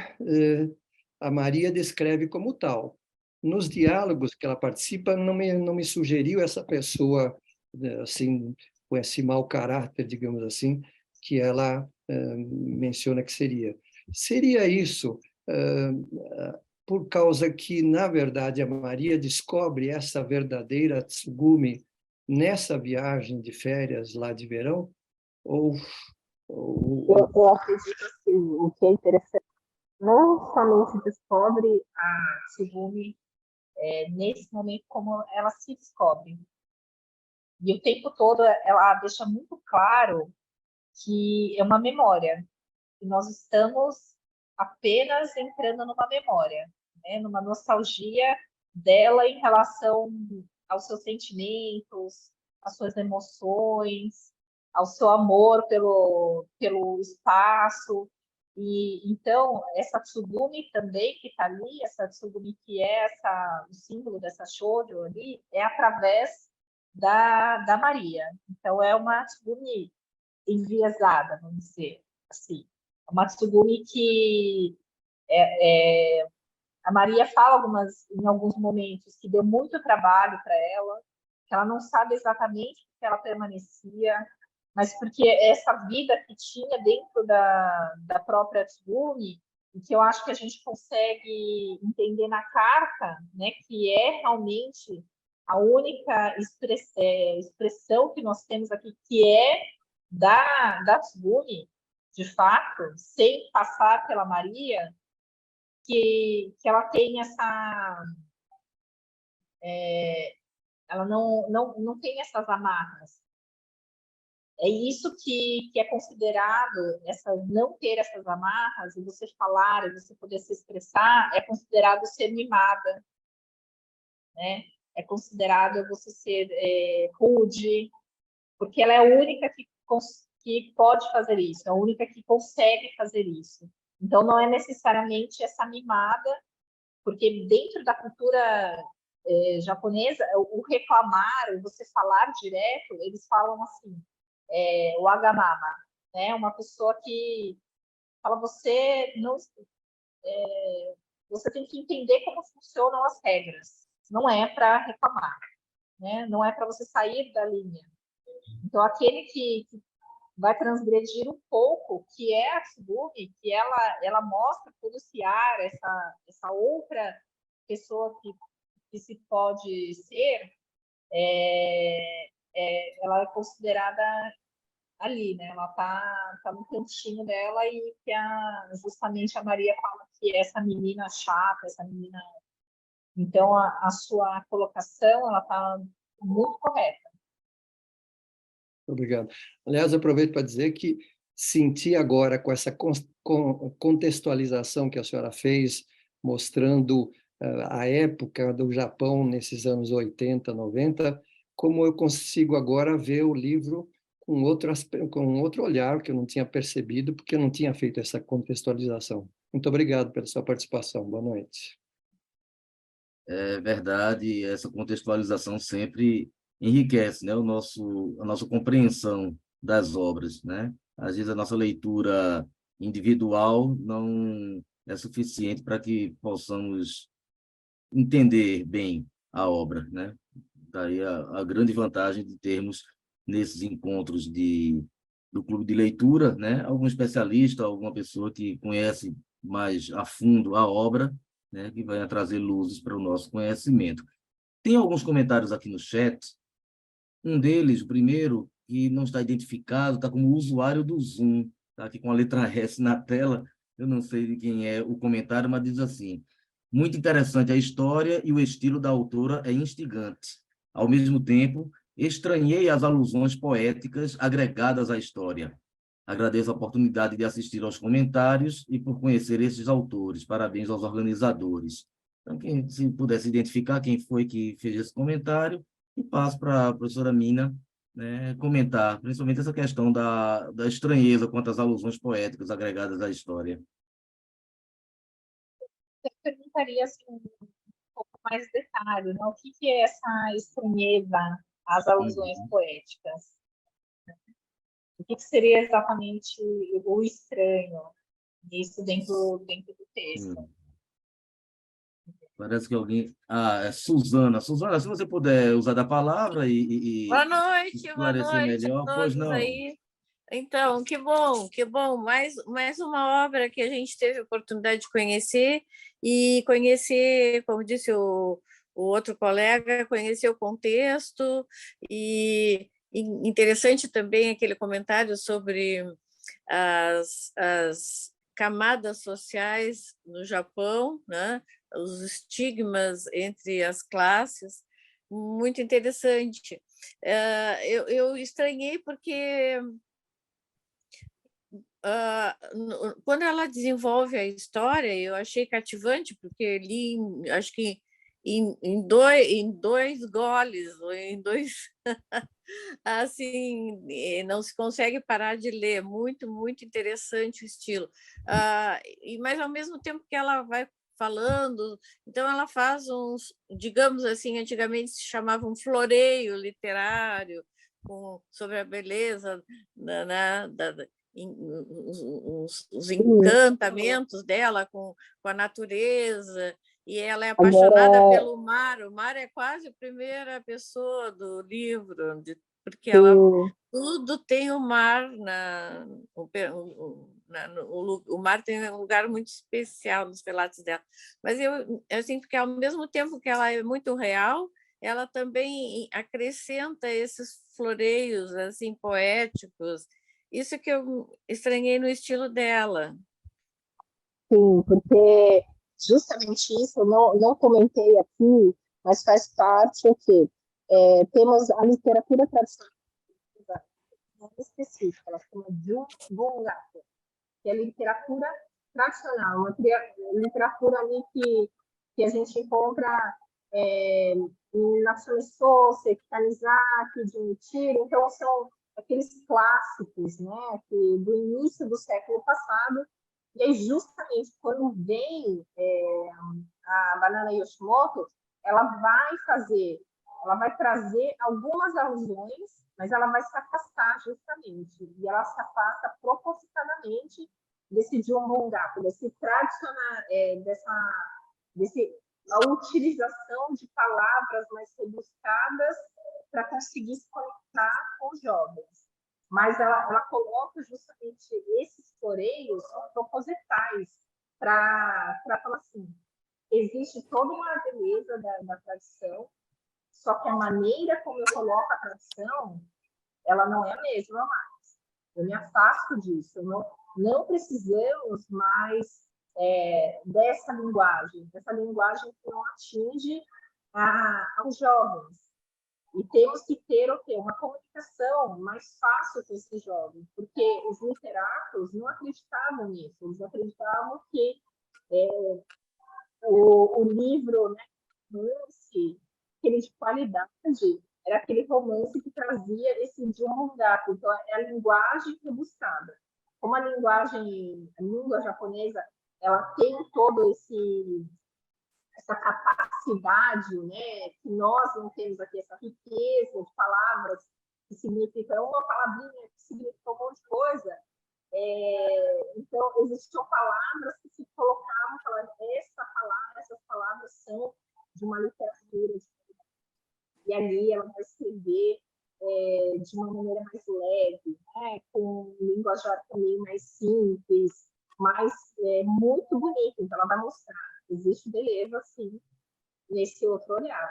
S4: a Maria descreve como tal. Nos diálogos que ela participa, não me sugeriu essa pessoa assim, com esse mau caráter, digamos assim, que ela menciona que seria. Seria isso por causa que, na verdade, a Maria descobre essa verdadeira Tsugumi nessa viagem de férias lá de verão? Ou
S2: Eu acredito assim, o que é interessante, não somente descobre a Tsugumi nesse momento como ela se descobre. E o tempo todo ela deixa muito claro que é uma memória, que nós estamos apenas entrando numa memória, né? Numa nostalgia dela em relação aos seus sentimentos, às suas emoções, ao seu amor pelo espaço. E então essa Tsugumi também que está ali, essa Tsugumi que é o símbolo dessa shoujo ali, é através da Maria. Então é uma Tsugumi enviesada, vamos dizer assim. Uma Tsugumi que a Maria fala em alguns momentos que deu muito trabalho para ela, que ela não sabe exatamente porque ela permanecia, mas porque essa vida que tinha dentro da própria Tsugumi, e que eu acho que a gente consegue entender na carta, né, que é realmente a única expressão que nós temos aqui, que é da Tsugumi, de fato, sem passar pela Maria, que ela tem essa... ela não tem essas amarras. É isso que é considerado, não ter essas amarras, e você falar, e você poder se expressar, é considerado ser mimada, né? É considerado você ser rude, porque ela é a única que pode fazer isso, é a única que consegue fazer isso. Então, não é necessariamente essa mimada, porque dentro da cultura japonesa, o reclamar, você falar direto, eles falam assim, o agamama, né? Uma pessoa que fala, você tem que entender como funcionam as regras, não é para reclamar, né? Não é para você sair da linha. Então, aquele que vai transgredir um pouco, que é a Tsugumi, que ela mostra todo esse ar, essa outra pessoa que se pode ser, ela é considerada ali, né? Ela tá no cantinho dela, e que justamente a Maria fala que essa menina chata, essa menina... Então, a sua colocação, ela tá muito correta.
S4: Obrigado. Aliás, aproveito para dizer que senti agora, com essa contextualização que a senhora fez, mostrando a época do Japão nesses anos 80, 90, como eu consigo agora ver o livro com outro olhar que eu não tinha percebido, porque eu não tinha feito essa contextualização. Muito obrigado pela sua participação. Boa noite.
S1: É verdade, essa contextualização sempre enriquece, né, a nossa compreensão das obras, né? Às vezes a nossa leitura individual não é suficiente para que possamos entender bem a obra, né? Daí a grande vantagem de termos nesses encontros do clube de leitura, né, algum especialista, alguma pessoa que conhece mais a fundo a obra, né, que vai trazer luzes para o nosso conhecimento. Tem alguns comentários aqui no chat. Um deles, o primeiro, que não está identificado, está como usuário do Zoom, está aqui com a letra S na tela. Eu não sei de quem é o comentário, mas diz assim: muito interessante a história e o estilo da autora é instigante. Ao mesmo tempo, Estranhei as alusões poéticas agregadas à história. Agradeço a oportunidade de assistir aos comentários e por conhecer esses autores. Parabéns aos organizadores. Então, se pudesse identificar quem foi que fez esse comentário, e passo para a professora Mina, né, comentar, principalmente essa questão da estranheza quanto às alusões poéticas agregadas à história.
S5: Eu perguntaria assim, um pouco mais detalhe, né? O que é essa estranheza às alusões poéticas? O que seria exatamente o estranho nisso dentro do texto?
S1: Parece que alguém... é Suzana. Suzana, se você puder usar da palavra
S6: Boa noite,
S1: esclarecer melhor,
S6: a
S1: pois
S6: todos
S1: não.
S6: aí. Então, que bom, que bom. Mais uma obra que a gente teve a oportunidade de conhecer, e conhecer, como disse o outro colega, conhecer o contexto, e interessante também aquele comentário sobre as camadas sociais no Japão, né? Os estigmas entre as classes, muito interessante. Eu estranhei porque quando ela desenvolve a história, eu achei cativante, porque li, acho que em dois goles, ou em dois... assim, não se consegue parar de ler, muito, muito interessante o estilo. Mas, ao mesmo tempo que ela vai falando, então ela faz uns, digamos assim, antigamente se chamava um floreio literário, sobre a beleza, os encantamentos dela com a natureza, e ela é apaixonada pelo mar. O mar é quase a primeira pessoa do livro, porque tudo tem o mar, o mar tem um lugar muito especial nos relatos dela. Mas assim, porque ao mesmo tempo que ela é muito real, ela também acrescenta esses floreios assim poéticos. Isso que eu estranhei no estilo dela.
S5: Sim, porque justamente isso eu não comentei aqui, mas faz parte o que temos a literatura tradicional específica, ela chama de Bungaku, que é literatura tradicional, uma literatura ali que a gente encontra em Natsume Sosei, Tanizaki, Junichiro, então são aqueles clássicos, né, que do início do século passado. E aí, justamente quando vem a Banana Yoshimoto, ela vai trazer algumas alusões, mas ela vai se afastar justamente, e ela se afasta propositadamente desse Jumbo-gaku, desse tradicional, a utilização de palavras mais rebuscadas para conseguir se conectar com os jovens. Mas ela coloca justamente esses floreios propositais para falar assim, existe toda uma beleza da tradição, só que a maneira como eu coloco a tradição, ela não é a mesma mais. Eu me afasto disso. Não precisamos mais dessa linguagem que não atinge aos jovens. E temos que ter uma comunicação mais fácil com esses jovens, porque os literatos não acreditavam nisso, eles acreditavam que o livro, né, romance, aquele de qualidade, era aquele romance que trazia esse Jumbo-gaku. Então, é a linguagem rebuscada. Como a língua japonesa, ela tem todo essa capacidade, né, que nós não temos aqui, essa riqueza de palavras que significa uma palavrinha que significa um monte de coisa. Então, existiam palavras que se colocavam, essas palavras são de uma literatura. E ali ela vai escrever de uma maneira mais leve, né, com linguajar também mais simples, mas muito bonito. Então, ela vai mostrar que existe beleza, sim, nesse outro olhar.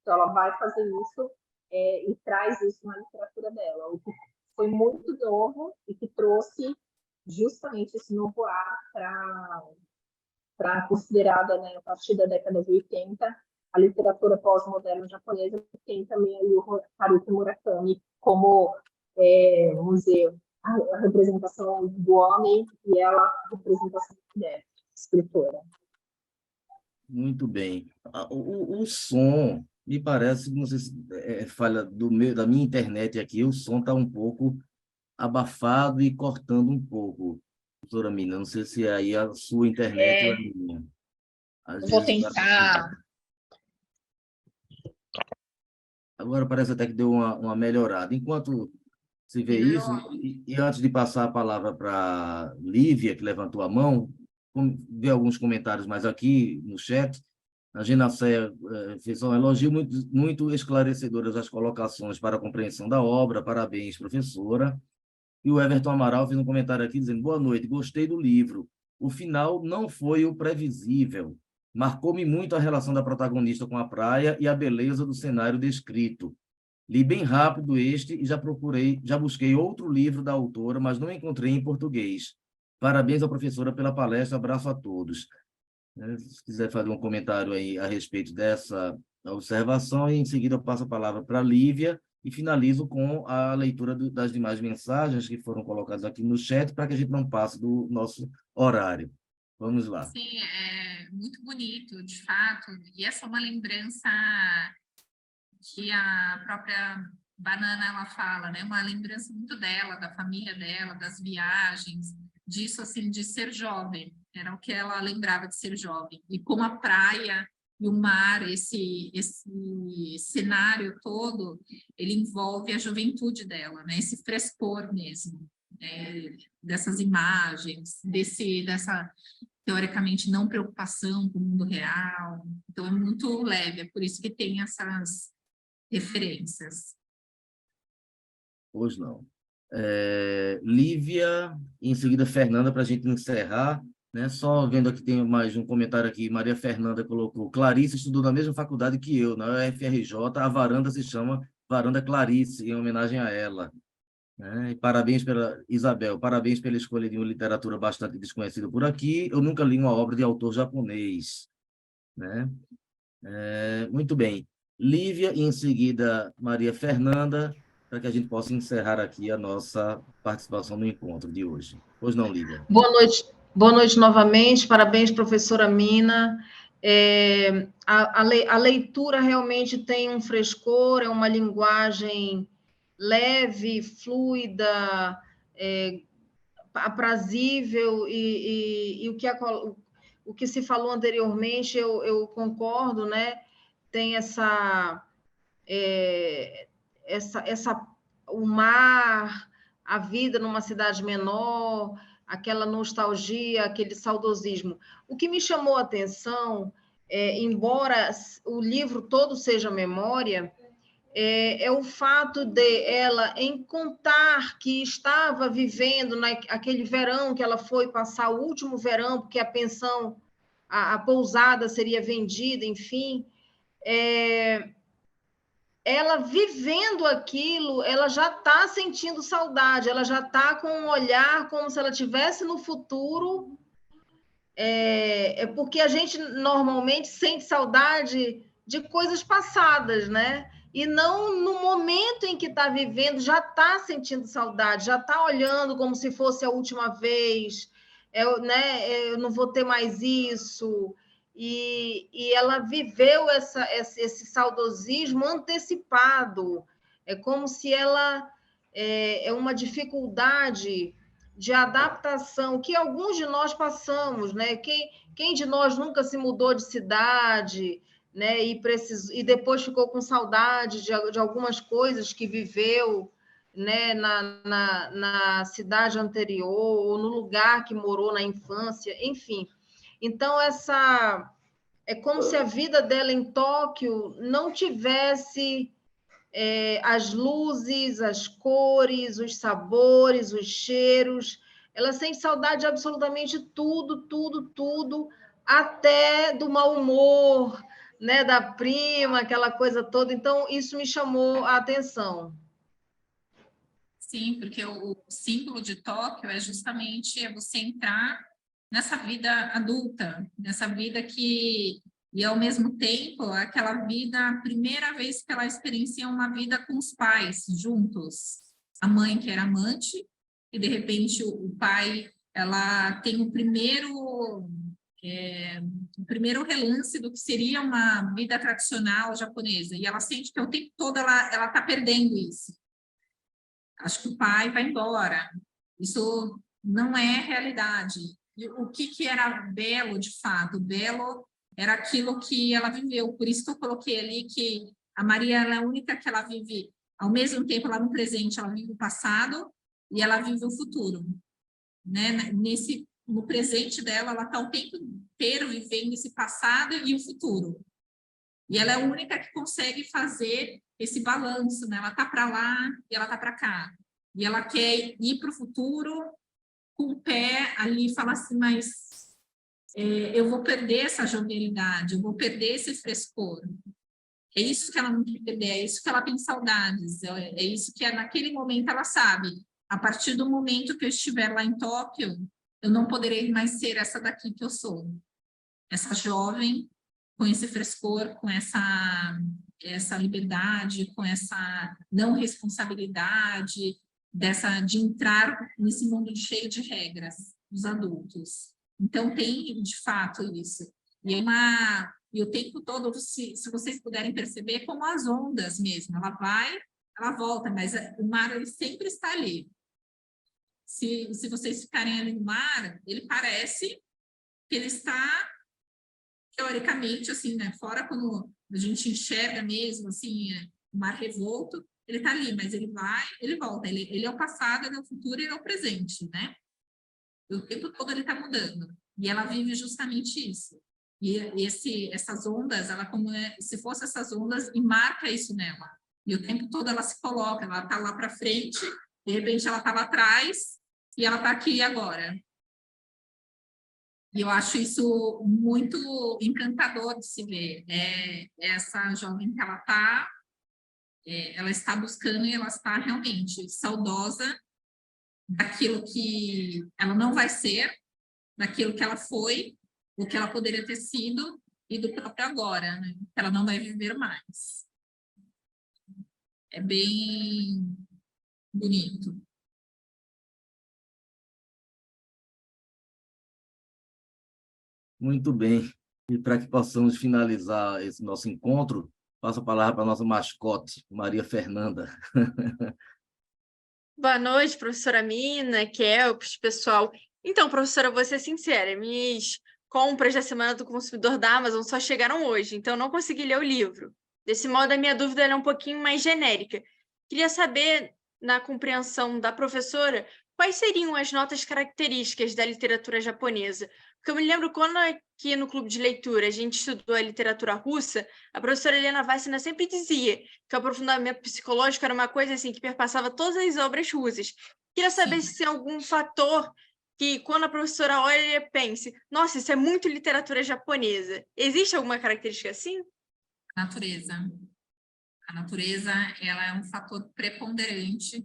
S5: Então, ela vai fazer isso e traz isso na literatura dela, o que foi muito novo e que trouxe justamente esse novo ar para considerada, né, a partir da década de 80, a literatura pós-moderna japonesa, tem também ali o Haruki Murakami como, vamos dizer, a representação do homem e ela a representação da mulher, escritora.
S1: Muito bem. O som, me parece, não sei se é falha da minha internet aqui, o som está um pouco abafado e cortando um pouco, doutora Mina. Não sei se é aí a sua internet ou a minha. Às
S2: Vou
S1: vezes,
S2: tentar.
S1: agora parece até que deu uma melhorada. Enquanto se vê isso,
S2: Melhorou.
S1: e antes de passar a palavra para Lívia, que levantou a mão, ver alguns comentários mais aqui no chat. A Ginacéia fez um elogio muito esclarecedoras as colocações para a compreensão da obra. Parabéns, professora. E o Everton Amaral fez um comentário aqui dizendo: boa noite, gostei do livro. O final não foi o previsível. Marcou-me muito a relação da protagonista com a praia e a beleza do cenário descrito. Li bem rápido este e já busquei outro livro da autora, mas não encontrei em português. Parabéns à professora pela palestra, abraço a todos. Se quiser fazer um comentário aí a respeito dessa observação, e em seguida eu passo a palavra para a Lívia e finalizo com a leitura das demais mensagens que foram colocadas aqui no chat, para que a gente não passe do nosso horário. Vamos lá.
S2: Sim, é muito bonito, de fato, e essa é uma lembrança que a própria Banana ela fala, né? Uma lembrança muito dela, da família dela, das viagens, disso assim de ser jovem. Era o que ela lembrava de ser jovem. E como a praia e o mar, esse cenário todo, ele envolve a juventude dela, né? Esse frescor mesmo, né? Dessas imagens, dessa teoricamente não preocupação com o mundo real. Então é muito leve, é por isso que tem essas referências.
S1: Pois não. Lívia, e em seguida Fernanda, para a gente encerrar, né? Só vendo aqui, tem mais um comentário aqui, Maria Fernanda colocou: Clarice estudou na mesma faculdade que eu, na UFRJ, a varanda se chama Varanda Clarice, em homenagem a ela. Né? E parabéns Isabel, parabéns pela escolha de uma literatura bastante desconhecida por aqui. Eu nunca li uma obra de autor japonês. Né? Muito bem. Lívia e em seguida Maria Fernanda, para que a gente possa encerrar aqui a nossa participação no encontro de hoje. Pois não, Lívia?
S7: Boa noite novamente, parabéns, professora Mina. A leitura realmente tem um frescor, é uma linguagem leve, fluida, aprazível, e o que se falou anteriormente, eu concordo, né? Tem o mar, a vida numa cidade menor, aquela nostalgia, aquele saudosismo. O que me chamou a atenção, embora o livro todo seja memória, é o fato de ela, em contar que estava vivendo aquele verão que ela foi passar, o último verão, porque a pensão, a pousada seria vendida, enfim, ela vivendo aquilo, ela já está sentindo saudade, ela já está com um olhar como se ela estivesse no futuro, porque a gente normalmente sente saudade de coisas passadas, né? E não no momento em que está vivendo, já está sentindo saudade, já está olhando como se fosse a última vez, eu não vou ter mais isso. E ela viveu esse saudosismo antecipado. É como se ela é uma dificuldade de adaptação que alguns de nós passamos, né? Quem de nós nunca se mudou de cidade, né? E depois ficou com saudade de algumas coisas que viveu, né? Na cidade anterior, ou no lugar que morou na infância, enfim. Então, é como se a vida dela em Tóquio não tivesse as luzes, as cores, os sabores, os cheiros. Ela sente saudade de absolutamente tudo, tudo, tudo, até do mau humor, né, da prima, aquela coisa toda. Então, isso me chamou a atenção.
S2: Sim, porque o símbolo de Tóquio é justamente você entrar nessa vida adulta, nessa vida que e, ao mesmo tempo, aquela vida, a primeira vez que ela experiencia uma vida com os pais, juntos. A mãe, que era amante, e, de repente, o pai, ela tem o primeiro relance do que seria uma vida tradicional japonesa, e ela sente que o tempo todo ela está perdendo isso. Acho que o pai vai embora. Isso não é realidade. E o que era belo, de fato? Belo era aquilo que ela viveu. Por isso que eu coloquei ali que a Maria ela é a única que ela vive, ao mesmo tempo, ela no presente, ela vive o passado e ela vive o futuro. Né? No presente dela, ela está o tempo inteiro vivendo esse passado e o futuro. E ela é a única que consegue fazer esse balanço, né? Ela está para lá e ela está para cá. E ela quer ir para o futuro com o pé ali e falar assim, mas eu vou perder essa jovialidade, eu vou perder esse frescor. É isso que ela não quer perder, é isso que ela tem saudades, é isso que naquele momento ela sabe. A partir do momento que eu estiver lá em Tóquio, eu não poderei mais ser essa daqui que eu sou. Essa jovem, com esse frescor, com essa liberdade, com essa não responsabilidade, de entrar nesse mundo cheio de regras dos adultos. Então, tem, de fato, isso. E o tempo todo, se vocês puderem perceber, como as ondas mesmo. Ela vai, ela volta, mas o mar ele sempre está ali. Se vocês ficarem ali no mar, ele parece que ele está, teoricamente, assim, né? Fora quando a gente enxerga mesmo, assim, o mar revolto, ele está ali, mas ele vai, ele volta. Ele é o passado, ele é o futuro, ele é o presente, né? O tempo todo ele está mudando. E ela vive justamente isso. E essas ondas, ela como se fossem essas ondas, e marca isso nela. E o tempo todo ela se coloca, ela está lá para frente, de repente ela está lá atrás, e ela está aqui agora. E eu acho isso muito encantador de se ver. Essa jovem que ela está buscando e ela está realmente saudosa daquilo que ela não vai ser, daquilo que ela foi, o que ela poderia ter sido e do próprio agora, né? Que ela não vai viver mais. É bem bonito.
S1: Muito bem. E para que possamos finalizar esse nosso encontro, passo a palavra para a nossa mascote, Maria Fernanda.
S8: Boa noite, professora Mina, Kelps, pessoal. Então, professora, vou ser sincera, minhas compras da Semana do Consumidor da Amazon só chegaram hoje, então não consegui ler o livro. Desse modo, a minha dúvida é um pouquinho mais genérica. Queria saber, na compreensão da professora, quais seriam as notas características da literatura japonesa? Porque eu me lembro quando aqui no clube de leitura a gente estudou a literatura russa, a professora Helena Vassina sempre dizia que o aprofundamento psicológico era uma coisa assim que perpassava todas as obras russas. Queria saber se tem algum fator que, quando a professora olha, pense, nossa, isso é muito literatura japonesa. Existe alguma característica assim?
S2: Natureza. A natureza, ela é um fator preponderante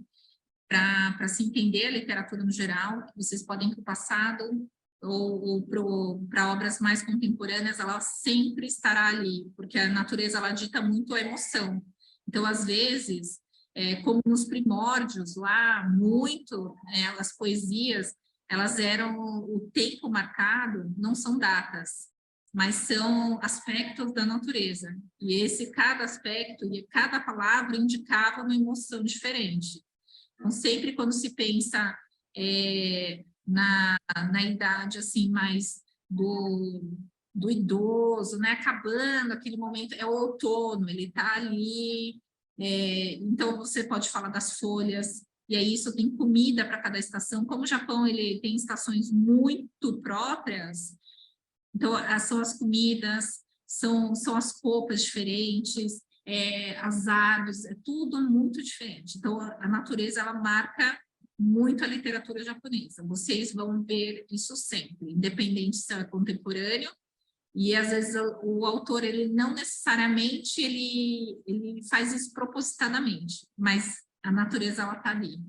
S2: para se entender a literatura no geral. Vocês podem ir para o passado ou para obras mais contemporâneas, ela sempre estará ali, porque a natureza ela dita muito a emoção. Então, às vezes, como nos primórdios lá, as poesias, elas eram o tempo marcado, não são datas, mas são aspectos da natureza. E cada aspecto e cada palavra indicava uma emoção diferente. Então, sempre quando se pensa na idade assim mais do idoso, né, acabando aquele momento, é o outono, ele está ali, então você pode falar das folhas, e aí isso tem comida para cada estação. Como o Japão ele tem estações muito próprias, então são as comidas, são as roupas diferentes, as árvores, é tudo muito diferente. Então a natureza ela marca muito a literatura japonesa. Vocês vão ver isso sempre, independente se é contemporâneo, e às vezes o autor, ele não necessariamente, ele faz isso propositadamente, mas a natureza, ela está ali.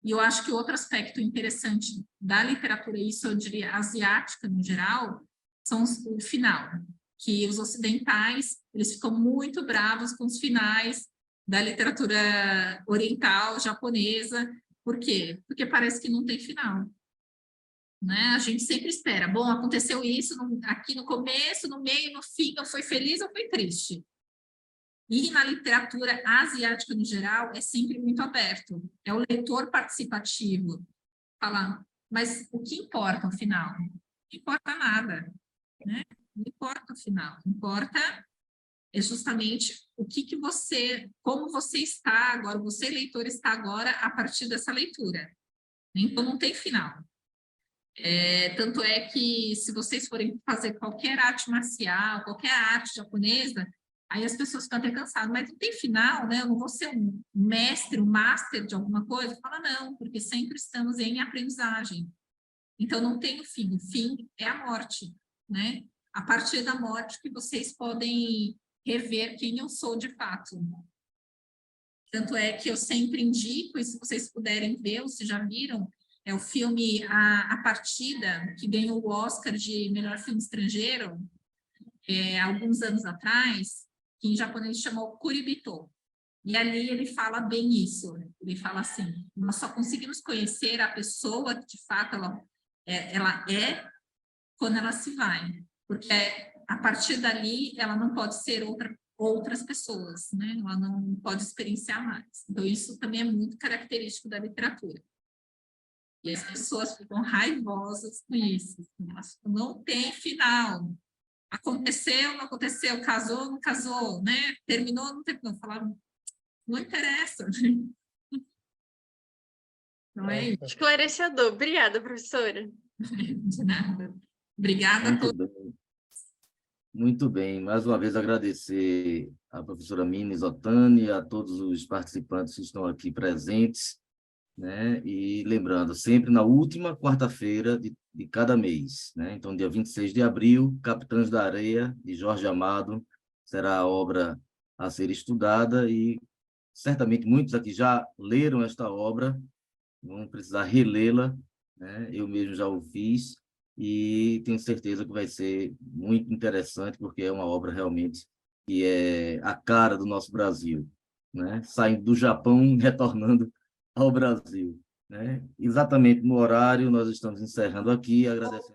S2: E eu acho que outro aspecto interessante da literatura, isso eu diria asiática no geral, são o final, que os ocidentais, eles ficam muito bravos com os finais da literatura oriental, japonesa. Por quê? Porque parece que não tem final. Né? A gente sempre espera, bom, aconteceu isso aqui no começo, no meio, no fim, eu fui feliz ou fui triste? E na literatura asiática, no geral, é sempre muito aberto. É o leitor participativo. Falar, mas o que importa, no final? Não importa nada. Né? Não importa o final. Importa é justamente o que você, como você está agora, você, leitor, está agora a partir dessa leitura. Então, não tem final. Tanto é que, se vocês forem fazer qualquer arte marcial, qualquer arte japonesa, aí as pessoas ficam até cansadas, mas não tem final, né? Eu não vou ser um mestre, um master de alguma coisa? Fala, não, porque sempre estamos em aprendizagem. Então, não tem o fim é a morte, né? A partir da morte que vocês podem rever quem eu sou de fato. Tanto é que eu sempre indico, e se vocês puderem ver, ou se já viram, é o filme A Partida, que ganhou o Oscar de melhor filme estrangeiro, alguns anos atrás, que em japonês chamou Kuribito. E ali ele fala bem isso. Ele fala assim, nós só conseguimos conhecer a pessoa que, de fato, ela é quando ela se vai. Porque a partir dali, ela não pode ser outras pessoas, né? Ela não pode experienciar mais. Então, isso também é muito característico da literatura. E as pessoas ficam raivosas com isso. Elas não tem final. Aconteceu, não aconteceu, casou, não casou, né? Terminou, não terminou. Falaram, não interessa. Não é isso?
S8: Esclarecedor. Obrigada, professora.
S2: De nada. Obrigada a todos.
S1: Muito bem. Mais uma vez agradecer à professora Mines Ottani, a todos os participantes que estão aqui presentes, né? E lembrando, sempre na última quarta-feira de cada mês, né? Então, dia 26 de abril, Capitães da Areia, de Jorge Amado, será a obra a ser estudada e certamente muitos aqui já leram esta obra, vão precisar relê-la, né? Eu mesmo já o fiz e tenho certeza que vai ser muito interessante, porque é uma obra realmente que é a cara do nosso Brasil, né? Saindo do Japão, retornando ao Brasil, né? Exatamente no horário, nós estamos encerrando aqui, agradecendo.